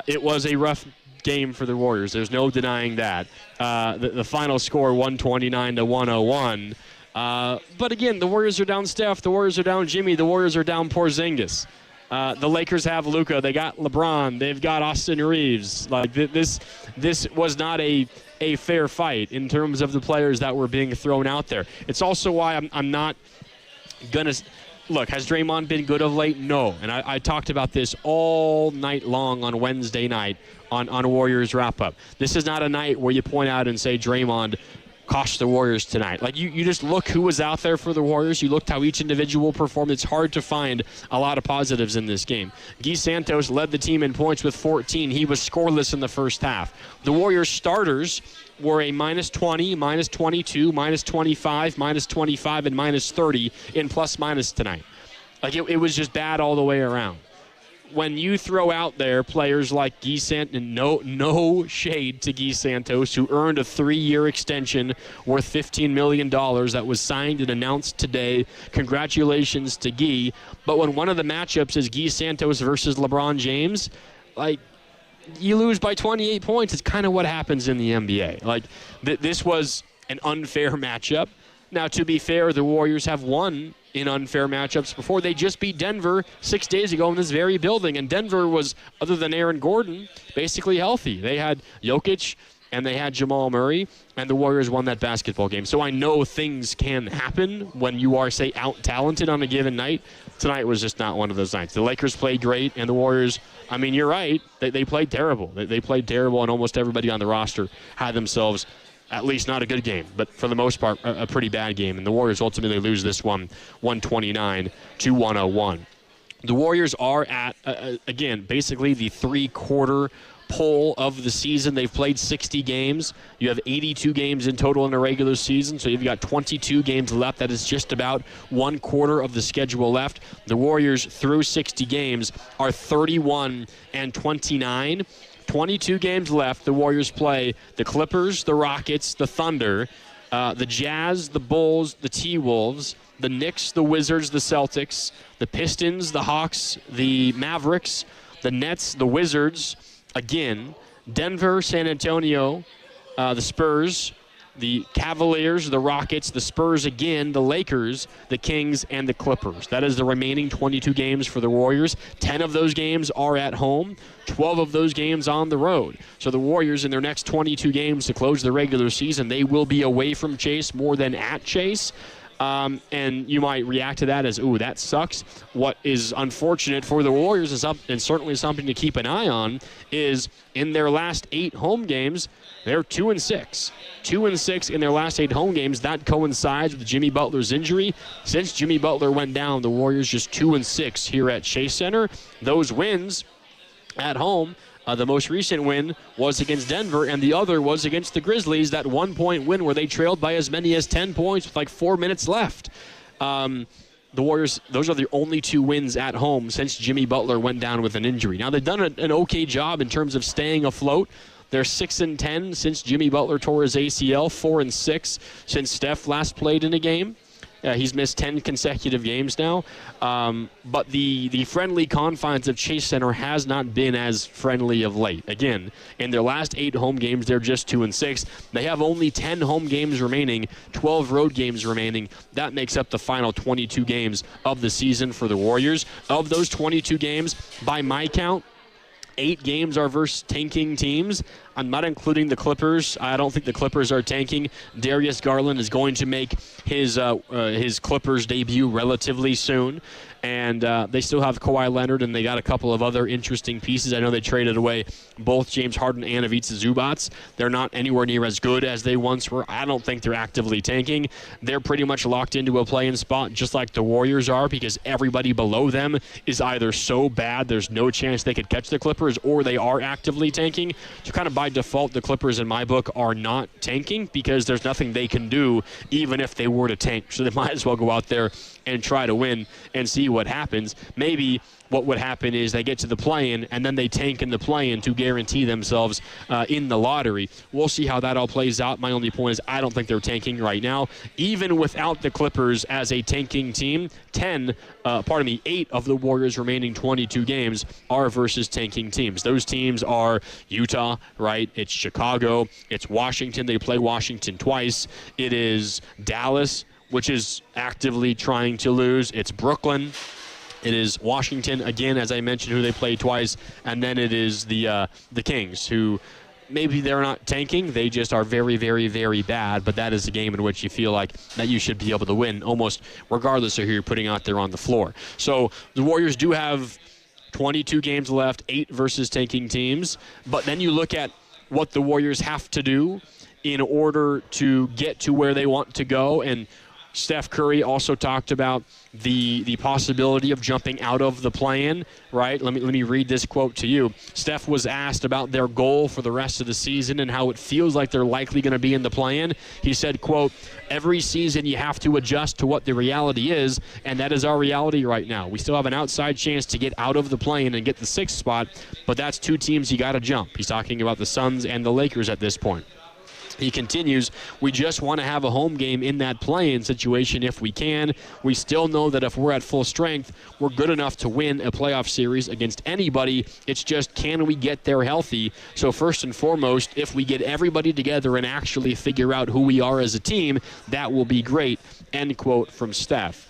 It was a rough game for the Warriors. There's no denying that. The final score, 129-101. But again, the Warriors are down Steph. The Warriors are down Jimmy. The Warriors are down Porzingis. The Lakers have Luka. They got LeBron. They've got Austin Reeves. Like this was not a fair fight in terms of the players that were being thrown out there. It's also why I'm not gonna look. Has Draymond been good of late? No. And I talked about this all night long on Wednesday night on Warriors Wrap Up. This is not a night where you point out and say Draymond cost the Warriors tonight. Like you just look who was out there for the Warriors. You looked how each individual performed. It's hard to find a lot of positives in this game. Guy Santos led the team in points with 14. He was scoreless in the first half. The Warriors starters were a -20, -22, -25, -25, and -30 in plus-minus tonight. Like it was just bad all the way around. When you throw out there players like Guy Santos, and no shade to Guy Santos, who earned a 3-year extension worth $15 million that was signed and announced today. Congratulations to Guy. But when one of the matchups is Guy Santos versus LeBron James, like, you lose by 28 points. It's kind of what happens in the NBA. Like, this was an unfair matchup. Now, to be fair, the Warriors have won in unfair matchups before. They just beat Denver 6 days ago in this very building, and Denver was, other than Aaron Gordon, basically healthy. They had Jokic, and they had Jamal Murray, and the Warriors won that basketball game. So I know things can happen when you are, say, out-talented on a given night. Tonight was just not one of those nights. The Lakers played great, and the Warriors, I mean, you're right, they played terrible. They played terrible, and almost everybody on the roster had themselves at least not a good game, but for the most part, a pretty bad game. And the Warriors ultimately lose this one, 129-101. The Warriors are at, again, basically the three-quarter pole of the season. They've played 60 games. You have 82 games in total in a regular season, so you've got 22 games left. That is just about one quarter of the schedule left. The Warriors, through 60 games, are 31-29. 22 games left. The Warriors play the Clippers, the Rockets, the Thunder, the Jazz, the Bulls, the T-Wolves, the Knicks, the Wizards, the Celtics, the Pistons, the Hawks, the Mavericks, the Nets, the Wizards, again, Denver, San Antonio, the Spurs, the Cavaliers, the Rockets, the Spurs again, the Lakers, the Kings, and the Clippers. That is the remaining 22 games for the Warriors. 10 of those games are at home, 12 of those games on the road. So the Warriors, in their next 22 games to close the regular season, they will be away from Chase more than at Chase. And you might react to that as, ooh, that sucks. What is unfortunate for the Warriors is and certainly something to keep an eye on is in their last 8 home games, they're 2-6. 2-6 in their last 8 home games. That coincides with Jimmy Butler's injury. Since Jimmy Butler went down, the Warriors just 2-6 here at Chase Center. Those wins at home, the most recent win was against Denver, and the other was against the Grizzlies, that 1-point win where they trailed by as many as 10 points with like 4 minutes left. The Warriors, those are the only 2 wins at home since Jimmy Butler went down with an injury. Now, they've done an okay job in terms of staying afloat. They're 6-10 since Jimmy Butler tore his ACL, 4-6 since Steph last played in a game. He's missed 10 consecutive games now. But the friendly confines of Chase Center has not been as friendly of late. Again, in their last 8 home games, they're just 2-6. They have only 10 home games remaining, 12 road games remaining. That makes up the final 22 games of the season for the Warriors. Of those 22 games, by my count, 8 games are versus tanking teams. I'm not including the Clippers. I don't think the Clippers are tanking. Darius Garland is going to make his Clippers debut relatively soon. And they still have Kawhi Leonard, and they got a couple of other interesting pieces. I know they traded away both James Harden and Ivica Zubac. They're not anywhere near as good as they once were. I don't think they're actively tanking. They're pretty much locked into a play-in spot just like the Warriors are, because everybody below them is either so bad there's no chance they could catch the Clippers, or they are actively tanking. So kind of by default, the Clippers in my book are not tanking because there's nothing they can do even if they were to tank. So they might as well go out there and try to win and see what happens. Maybe what would happen is they get to the play-in and then they tank in the play-in to guarantee themselves in the lottery. We'll see how that all plays out. My only point is I don't think they're tanking right now. Even without the Clippers as a tanking team, 8 of the Warriors' remaining 22 games are versus tanking teams. Those teams are Utah, right? It's Chicago. It's Washington. They play Washington twice. It is Dallas, which is actively trying to lose. It's Brooklyn. It is Washington, again, as I mentioned, who they played twice. And then it is the Kings, who maybe they're not tanking. They just are very, very, very bad. But that is a game in which you feel like that you should be able to win almost regardless of who you're putting out there on the floor. So the Warriors do have 22 games left, 8 versus tanking teams. But then you look at what the Warriors have to do in order to get to where they want to go. And Steph Curry also talked about the possibility of jumping out of the play-in, right? Let me read this quote to you. Steph was asked about their goal for the rest of the season and how it feels like they're likely going to be in the play-in. He said, quote, "Every season you have to adjust to what the reality is, and that is our reality right now. We still have an outside chance to get out of the play-in and get the 6th spot, but that's 2 teams you got to jump." He's talking about the Suns and the Lakers at this point. He continues, "We just want to have a home game in that play-in situation if we can. We still know that if we're at full strength, we're good enough to win a playoff series against anybody. It's just, can we get there healthy? So first and foremost, if we get everybody together and actually figure out who we are as a team, that will be great." End quote from Steph.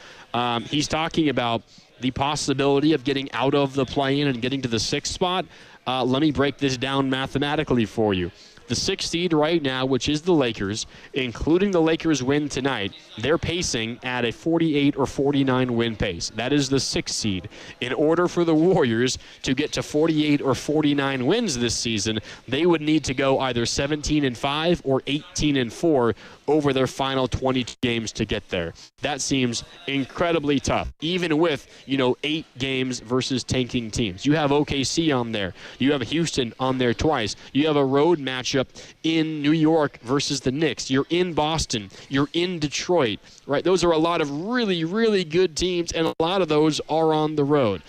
He's talking about the possibility of getting out of the play-in and getting to the 6th spot. Let me break this down mathematically for you. The 6th seed right now, which is the Lakers, including the Lakers win tonight, they're pacing at a 48 or 49 win pace. That is the 6th seed. In order for the Warriors to get to 48 or 49 wins this season, they would need to go either 17-5 or 18-4 over their final 22 games to get there. That seems incredibly tough, even with, 8 games versus tanking teams. You have OKC on there. You have Houston on there twice. You have a road matchup in New York versus the Knicks. You're in Boston. You're in Detroit, right? Those are a lot of really, really good teams, and a lot of those are on the road.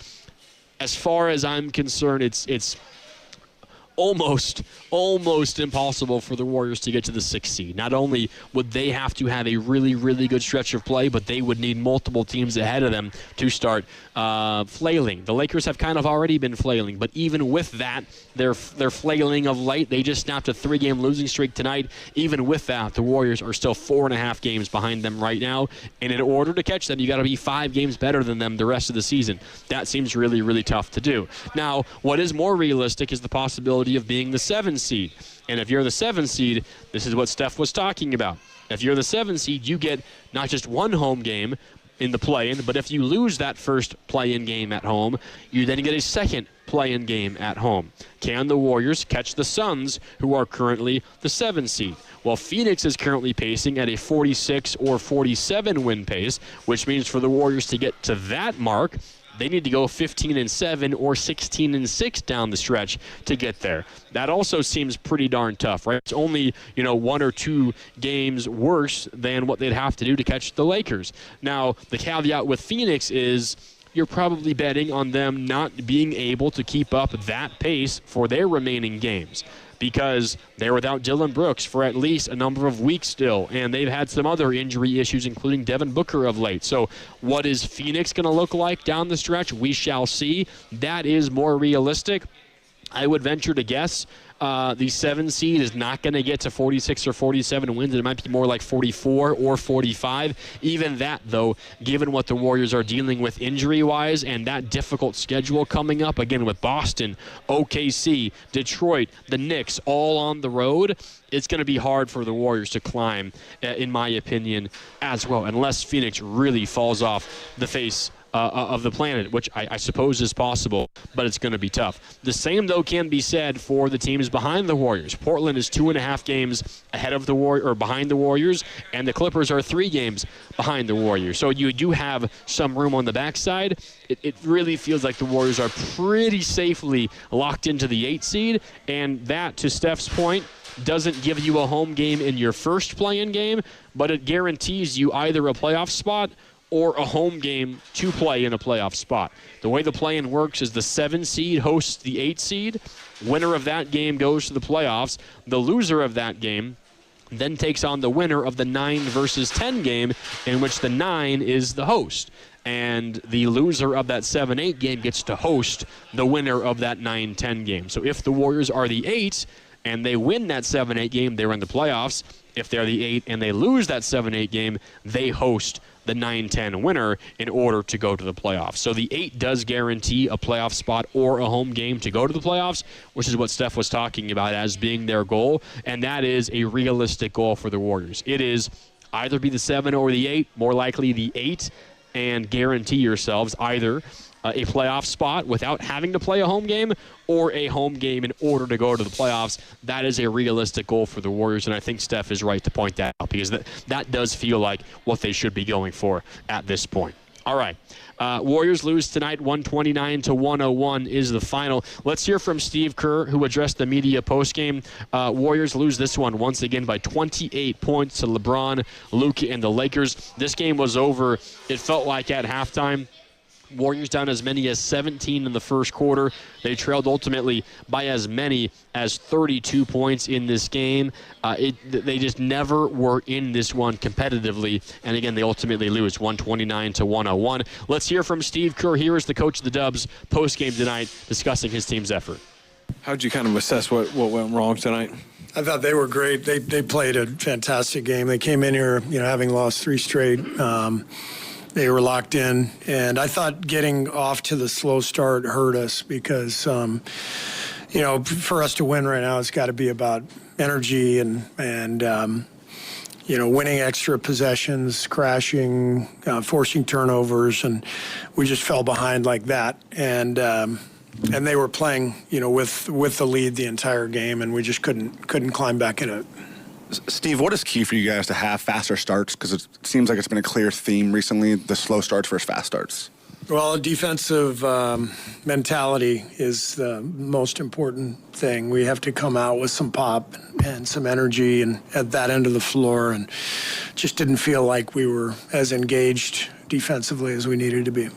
As far as I'm concerned, it's almost impossible for the Warriors to get to the 6th seed. Not only would they have to have a really, really good stretch of play, but they would need multiple teams ahead of them to start flailing. The Lakers have kind of already been flailing, but even with that, they're flailing of late. They just snapped a 3-game losing streak tonight. Even with that, the Warriors are still 4.5 games behind them right now, and in order to catch them, you got to be 5 games better than them the rest of the season. That seems really, really tough to do. Now, what is more realistic is the possibility of being the 7th seed. And if you're the 7th seed, this is what Steph was talking about. If you're the 7th seed, you get not just one home game in the play-in, but if you lose that first play-in game at home, you then get a second play-in game at home. Can the Warriors catch the Suns, who are currently the 7th seed? Well, Phoenix is currently pacing at a 46 or 47 win pace, which means for the Warriors to get to that mark, they need to go 15-7 or 16-6 down the stretch to get there. That also seems pretty darn tough, right? It's only, 1 or 2 games worse than what they'd have to do to catch the Lakers. Now, the caveat with Phoenix is you're probably betting on them not being able to keep up that pace for their remaining games, because they're without Dillon Brooks for at least a number of weeks still, and they've had some other injury issues, including Devin Booker of late. So what is Phoenix going to look like down the stretch? We shall see. That is more realistic. I would venture to guess the 7 seed is not going to get to 46 or 47 wins. It might be more like 44 or 45. Even that, though, given what the Warriors are dealing with injury-wise and that difficult schedule coming up, again, with Boston, OKC, Detroit, the Knicks, all on the road, it's going to be hard for the Warriors to climb, in my opinion, as well, unless Phoenix really falls off the face of the planet, which I suppose is possible, but it's going to be tough. The same, though, can be said for the teams behind the Warriors. Portland is 2.5 games ahead of the behind the Warriors, and the Clippers are 3 games behind the Warriors. So you do have some room on the backside. It really feels like the Warriors are pretty safely locked into the 8th seed, and that, to Steph's point, doesn't give you a home game in your first play-in game, but it guarantees you either a playoff spot or a home game to play in a playoff spot. The way the play-in works is the 7 seed hosts the 8 seed. Winner of that game goes to the playoffs. The loser of that game then takes on the winner of the 9 versus 10 game, in which the 9 is the host. And the loser of that 7-8 game gets to host the winner of that 9-10 game. So if the Warriors are the 8 and they win that 7-8 game, they're in the playoffs. If they're the 8 and they lose that 7-8 game, they host the 9-10 winner in order to go to the playoffs. So the 8 does guarantee a playoff spot or a home game to go to the playoffs, which is what Steph was talking about as being their goal, and that is a realistic goal for the Warriors. It is either be the 7 or the 8, more likely the 8, and guarantee yourselves either a playoff spot without having to play a home game or a home game in order to go to the playoffs. That is a realistic goal for the Warriors, and I think Steph is right to point that out, because that does feel like what they should be going for at this point. All right. Warriors lose tonight, 129-101 is the final. Let's hear from Steve Kerr, who addressed the media postgame. Warriors lose this one once again by 28 points to LeBron, Luka, and the Lakers. This game was over, it felt like, at halftime. Warriors down as many as 17 in the first quarter. They trailed ultimately by as many as 32 points in this game. They just never were in this one competitively. And again, they ultimately lose 129-101. Let's hear from Steve Kerr. Here is the coach of the Dubs post-game tonight discussing his team's effort. How'd you kind of assess what went wrong tonight? I thought they were great. They played a fantastic game. They came in here, having lost 3 straight. They were locked in, and I thought getting off to the slow start hurt us because, for us to win right now, it's got to be about energy and winning extra possessions, crashing, forcing turnovers, and we just fell behind like that. And they were playing, with the lead the entire game, and we just couldn't climb back in it. Steve, what is key for you guys to have faster starts? Because it seems like it's been a clear theme recently, the slow starts versus fast starts. Well, defensive mentality is the most important thing. We have to come out with some pop and some energy and at that end of the floor, and just didn't feel like we were as engaged defensively as we needed to be.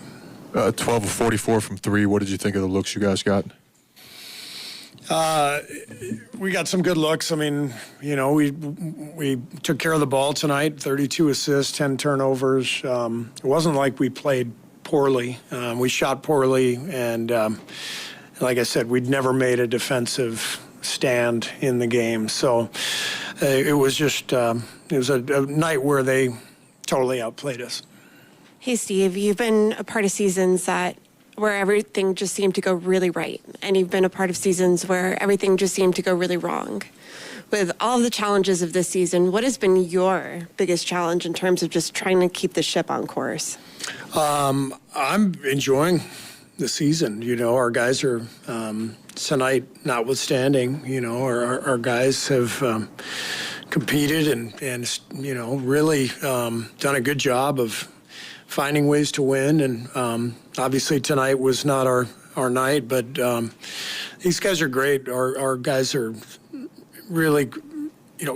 12 of 44 from three. What did you think of the looks you guys got? We got some good looks. I mean, we took care of the ball tonight, 32 assists, 10 turnovers. It wasn't like we played poorly. We shot poorly, and like I said, we'd never made a defensive stand in the game. So it was just it was a night where they totally outplayed us. Hey, Steve, you've been a part of seasons where everything just seemed to go really right, and you've been a part of seasons where everything just seemed to go really wrong. With all the challenges of this season, what has been your biggest challenge in terms of just trying to keep the ship on course? I'm enjoying the season. Our guys are, tonight notwithstanding, our guys have competed and really done a good job of finding ways to win. And obviously tonight was not our night, but these guys are great. Our guys are really,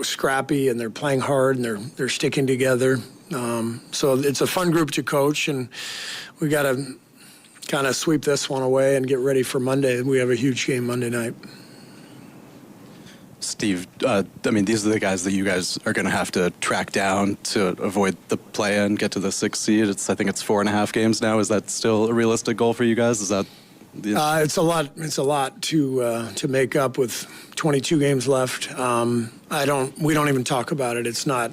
scrappy, and they're playing hard, and they're sticking together. So it's a fun group to coach, and we got to kind of sweep this one away and get ready for Monday. We have a huge game Monday night. Steve, these are the guys that you guys are going to have to track down to avoid the play-in, get to the 6th seed. I think it's 4.5 games now. Is that still a realistic goal for you guys? Is that? It's a lot. It's a lot to make up with 22 games left. We don't even talk about it. It's not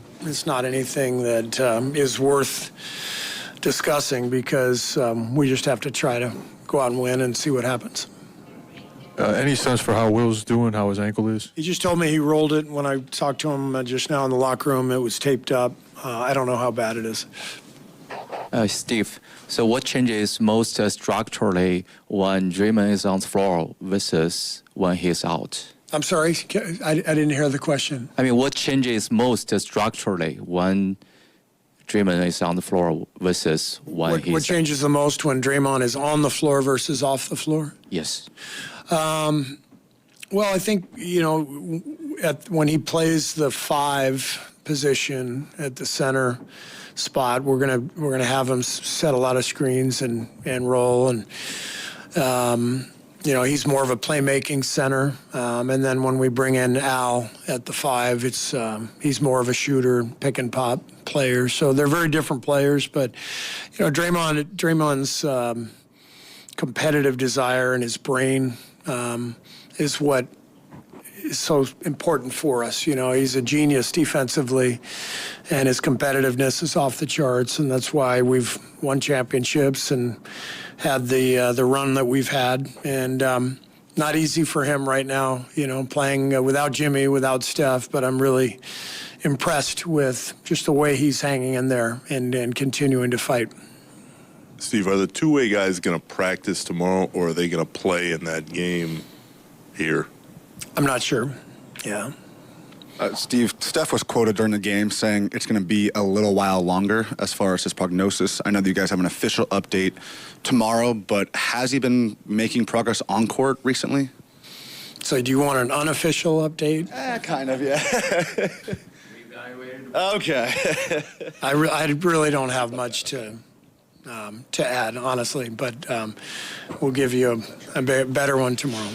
anything that is worth discussing, because we just have to try to go out and win and see what happens. Any sense for how Will's doing, how his ankle is? He just told me he rolled it. When I talked to him just now in the locker room, it was taped up. I don't know how bad it is. Steve, so what changes most structurally when Draymond is on the floor versus when he's out? I'm sorry, I didn't hear the question. What changes most structurally when Draymond is on the floor versus when he's... What changes the most when Draymond is on the floor versus off the floor? Yes. Well, I think, when he plays the 5 position at the center spot, we're gonna have him set a lot of screens and roll, and he's more of a playmaking center. And then when we bring in Al at the 5, he's more of a shooter, pick and pop player. So they're very different players, but Draymond's competitive desire and his brain is what is so important for us. He's a genius defensively, and his competitiveness is off the charts, and that's why we've won championships and had the run that we've had. And not easy for him right now, playing without Jimmy, without Steph, but I'm really impressed with just the way he's hanging in there and continuing to fight. Steve, are the two-way guys going to practice tomorrow, or are they going to play in that game here? I'm not sure. Yeah. Steve, Steph was quoted during the game saying it's going to be a little while longer as far as his prognosis. I know that you guys have an official update tomorrow, but has he been making progress on court recently? So do you want an unofficial update? Kind of, yeah. Okay. I really don't have much to add, honestly, but we'll give you a better one tomorrow.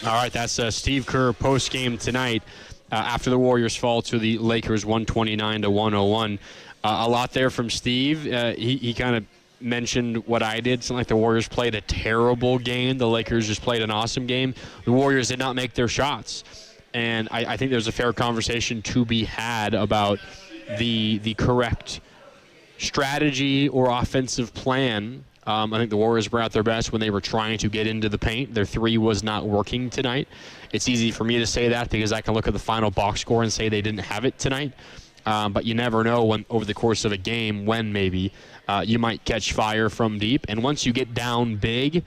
All right, that's Steve Kerr post-game tonight after the Warriors fall to the Lakers 129-101. A lot there from Steve. He kind of mentioned what I did. Something like the Warriors played a terrible game. The Lakers just played an awesome game. The Warriors did not make their shots. And I think there's a fair conversation to be had about the correct strategy or offensive plan I think the Warriors were at their best when they were trying to get into the paint. Their three was not working tonight. It's easy for me to say that because I can look at the final box score and say they didn't have it tonight. But you never know when, over the course of a game, when maybe you might catch fire from deep. And once you get down big,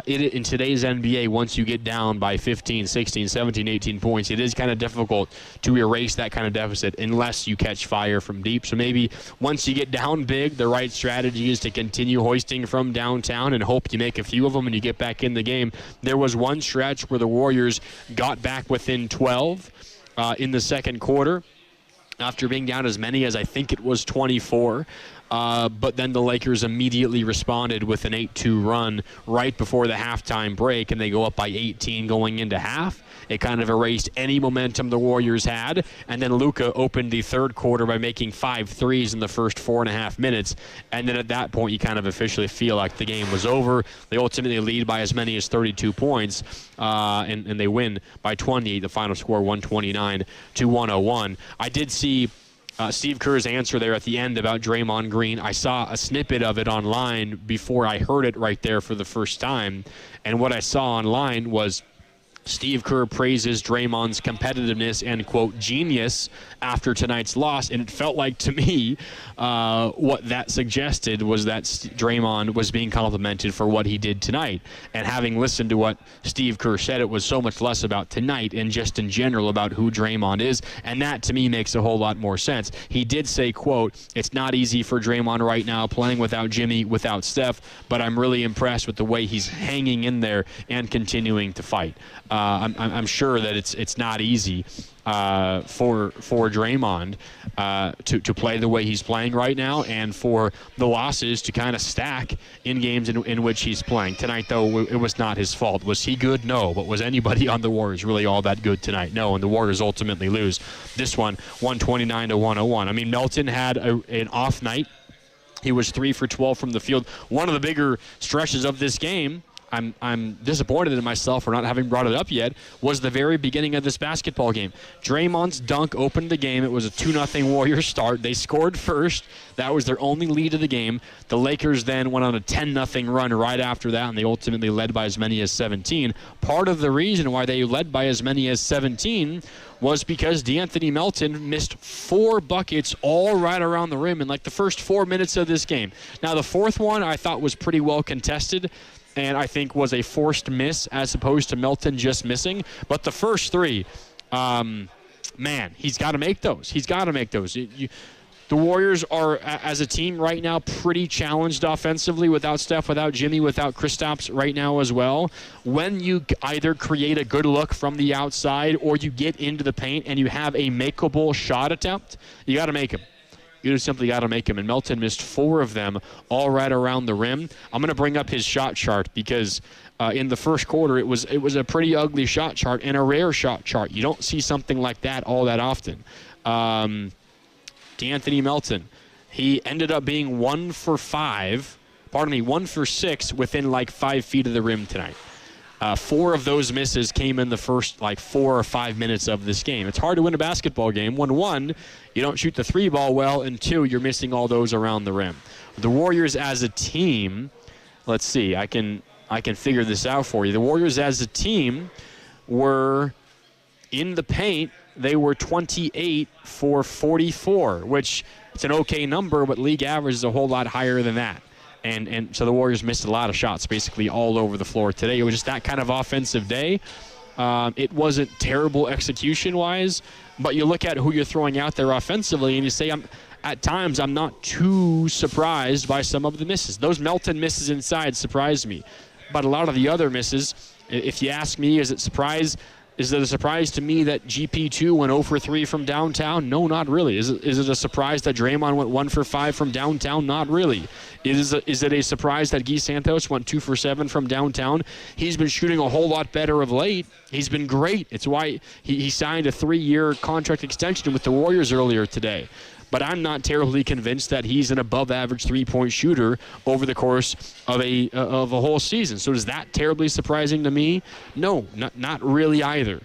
in today's NBA, once you get down by 15, 16, 17, 18 points, it is kind of difficult to erase that kind of deficit unless you catch fire from deep. So maybe once you get down big, the right strategy is to continue hoisting from downtown and hope you make a few of them and you get back in the game. There was one stretch where the Warriors got back within 12 in the second quarter after being down as many as I think it was 24. But then the Lakers immediately responded with an 8-2 run right before the halftime break, and they go up by 18 going into half. It kind of erased any momentum the Warriors had, and then Luka opened the third quarter by making 5 threes in the first 4.5 minutes, and then at that point you kind of officially feel like the game was over. They ultimately lead by as many as 32 points, and they win by 20. The final score 129-101. I did see Steve Kerr's answer there at the end about Draymond Green. I saw a snippet of it online before I heard it right there for the first time. And what I saw online was Steve Kerr praises Draymond's competitiveness and, quote, genius after tonight's loss. And it felt like, to me, what that suggested was that Draymond was being complimented for what he did tonight. And having listened to what Steve Kerr said, it was so much less about tonight and just in general about who Draymond is. And that, to me, makes a whole lot more sense. He did say, quote, it's not easy for Draymond right now playing without Jimmy, without Steph, but I'm really impressed with the way he's hanging in there and continuing to fight. I'm sure that it's not easy for Draymond to play the way he's playing right now, and for the losses to kind of stack in games in which he's playing. Tonight, though, it was not his fault. Was he good? No. But was anybody on the Warriors really all that good tonight? No, and the Warriors ultimately lose this one 129-101. I mean, Melton had an off night. He was 3 for 12 from the field. One of the bigger stretches of this game, I'm disappointed in myself for not having brought it up yet, was the very beginning of this basketball game. Draymond's dunk opened the game. It was a 2-0 Warriors start. They scored first. That was their only lead of the game. The Lakers then went on a 10-0 run right after that, and they ultimately led by as many as 17. Part of the reason why they led by as many as 17 was because De'Anthony Melton missed 4 buckets all right around the rim in like the first 4 minutes of this game. Now, the fourth one I thought was pretty well contested, and I think was a forced miss as opposed to Melton just missing. But the first 3, man, he's got to make those. He's got to make those. The Warriors are, as a team right now, pretty challenged offensively without Steph, without Jimmy, without Kristaps right now as well. When you either create a good look from the outside or you get into the paint and you have a makeable shot attempt, you got to make them. You just simply got to make him. And Melton missed 4 of them all right around the rim. I'm going to bring up his shot chart because in the first quarter it was a pretty ugly shot chart and a rare shot chart. You don't see something like that all that often. De'Anthony Melton, he ended up being 1 for 6 within like 5 feet of the rim tonight. 4 of those misses came in the first 4 or 5 minutes of this game. It's hard to win a basketball game when 1, you don't shoot the 3 ball well, and 2, you're missing all those around the rim. The Warriors as a team, let's see, I can figure this out for you. The Warriors as a team were in the paint. They were 28 for 44, which it's an okay number, but league average is a whole lot higher than that. And so the Warriors missed a lot of shots basically all over the floor today. It was just that kind of offensive day. It wasn't terrible execution-wise, but you look at who you're throwing out there offensively and you say, at times I'm not too surprised by some of the misses. Those Melton misses inside surprised me. But a lot of the other misses, if you ask me, is it a surprise to me that GP2 went 0 for 3 from downtown? No, not really. Is it a surprise that Draymond went 1 for 5 from downtown? Not really. Is it a surprise that Guy Santos went 2 for 7 from downtown? He's been shooting a whole lot better of late. He's been great. It's why he signed a 3-year contract extension with the Warriors earlier today. But I'm not terribly convinced that he's an above-average three-point shooter over the course of a whole season. So is that terribly surprising to me? No, not really either.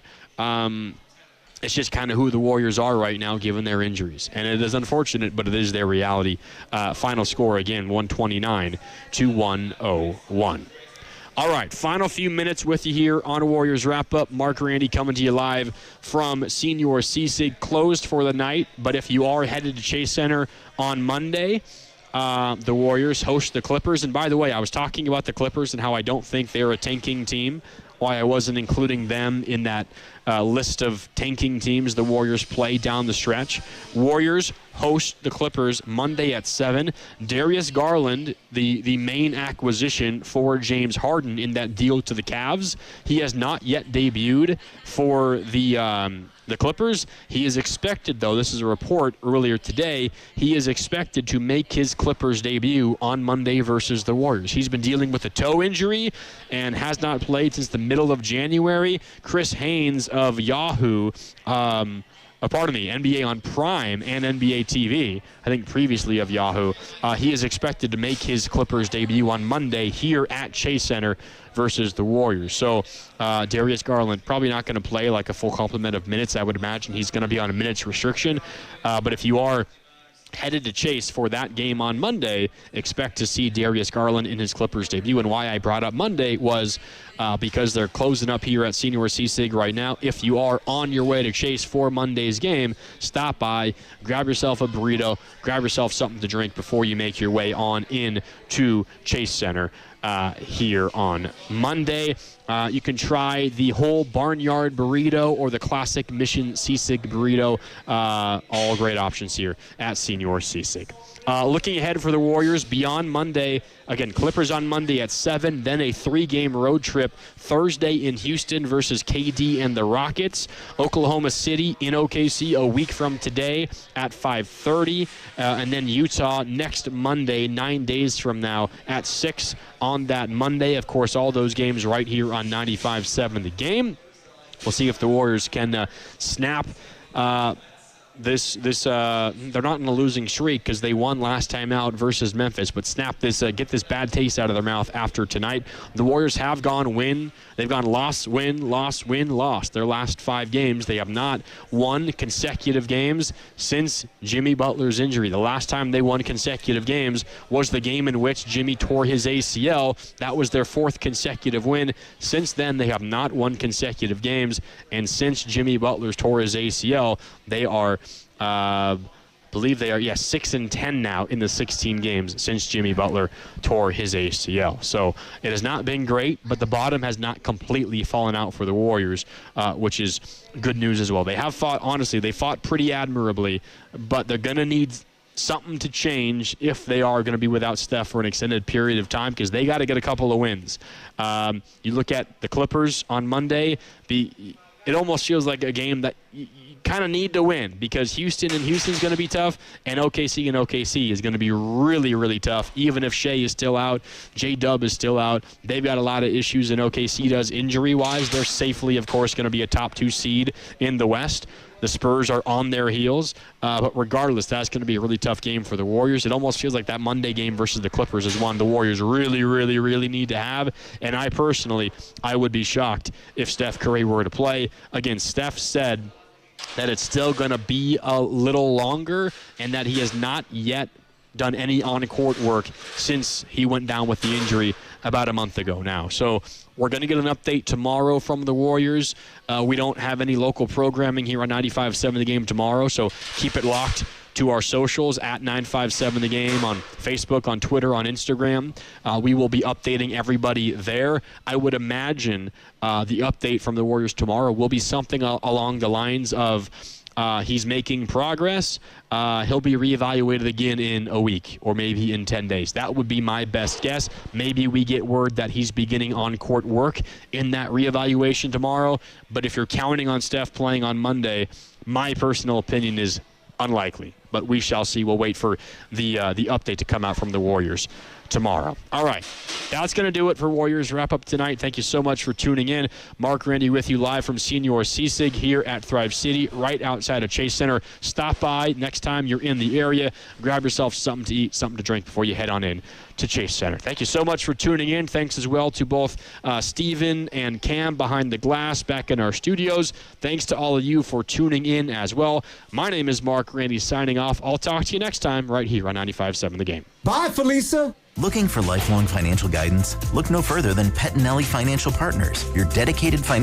it's just kind of who the Warriors are right now, given their injuries. And it is unfortunate, but it is their reality. Final score, again, 129-101. All right, final few minutes with you here on Warriors Wrap-Up. Mark Randy coming to you live from Senior Sisig, closed for the night. But if you are headed to Chase Center on Monday, the Warriors host the Clippers. And by the way, I was talking about the Clippers and how I don't think they're a tanking team, why I wasn't including them in that list of tanking teams the Warriors play down the stretch. Warriors host the Clippers Monday at 7. Darius Garland, the main acquisition for James Harden in that deal to the Cavs, he has not yet debuted for the Clippers. He is expected, though, this is a report earlier today, he is expected to make his Clippers debut on Monday versus the Warriors. He's been dealing with a toe injury and has not played since the middle of January. Chris Haynes of Yahoo, NBA on Prime and NBA TV, I think previously of Yahoo, he is expected to make his Clippers debut on Monday here at Chase Center versus the Warriors. So Darius Garland probably not going to play like a full complement of minutes. I would imagine he's going to be on a minutes restriction. But if you are headed to Chase for that game on Monday, expect to see Darius Garland in his Clippers debut. And why I brought up Monday was because they're closing up here at Senior Sisig right now. If you are on your way to Chase for Monday's game, stop by, grab yourself a burrito, grab yourself something to drink before you make your way on in to Chase Center here on Monday. You can try the whole Barnyard burrito or the classic Mission Sisig burrito. All great options here at Senior Sisig. Looking ahead for the Warriors beyond Monday, again, Clippers on Monday at 7, then a 3-game road trip Thursday in Houston versus KD and the Rockets. Oklahoma City in OKC a week from today at 5:30, and then Utah next Monday, 9 days from now at 6 on that Monday. Of course, all those games right here on 95.7 The Game. We'll see if the Warriors can snap this they're not in a losing streak because they won last time out versus Memphis, but snap this, get this bad taste out of their mouth after tonight. The Warriors have gone win. They've gone loss, win, loss, win, loss. Their last 5 games, they have not won consecutive games since Jimmy Butler's injury. The last time they won consecutive games was the game in which Jimmy tore his ACL. That was their 4th consecutive win. Since then, they have not won consecutive games, and since Jimmy Butler tore his ACL, they are believe they are 6-10 now in the 16 games since Jimmy Butler tore his ACL. So it has not been great, but the bottom has not completely fallen out for the Warriors, which is good news as well. They have fought, honestly, they fought pretty admirably, but they're going to need something to change if they are going to be without Steph for an extended period of time, because they got to get a couple of wins. You look at the Clippers on Monday, it almost feels like a game that you kind of need to win, because Houston's going to be tough, and OKC is going to be really, really tough, even if Shea is still out, J-Dub is still out. They've got a lot of issues, and OKC does injury-wise. They're safely, of course, going to be a top 2 seed in the West. The Spurs are on their heels, but regardless, that's going to be a really tough game for the Warriors. It almost feels like that Monday game versus the Clippers is one the Warriors really, really, really need to have, and I would be shocked if Steph Curry were to play. Again, Steph said that it's still going to be a little longer and that he has not yet done any on-court work since he went down with the injury about a month ago now. So we're going to get an update tomorrow from the Warriors. We don't have any local programming here on 95.7 The Game tomorrow, so keep it locked to our socials at 957 The Game on Facebook, on Twitter, on Instagram. We will be updating everybody there. I would imagine the update from the Warriors tomorrow will be something along the lines of he's making progress. He'll be reevaluated again in a week or maybe in 10 days. That would be my best guess. Maybe we get word that he's beginning on-court work in that reevaluation tomorrow. But if you're counting on Steph playing on Monday, my personal opinion is unlikely. But we shall see. We'll wait for the update to come out from the Warriors tomorrow. All right. That's going to do it for Warriors Wrap Up tonight. Thank you so much for tuning in. Mark Randy with you live from Senior Sisig here at Thrive City, right outside of Chase Center. Stop by next time you're in the area. Grab yourself something to eat, something to drink before you head on in to Chase Center. Thank you so much for tuning in. Thanks as well to both Steven and Cam behind the glass back in our studios. Thanks to all of you for tuning in as well. My name is Mark Randy signing off. I'll talk to you next time right here on 95.7 The Game. Bye, Felisa. Looking for lifelong financial guidance? Look no further than Pettinelli Financial Partners, your dedicated financial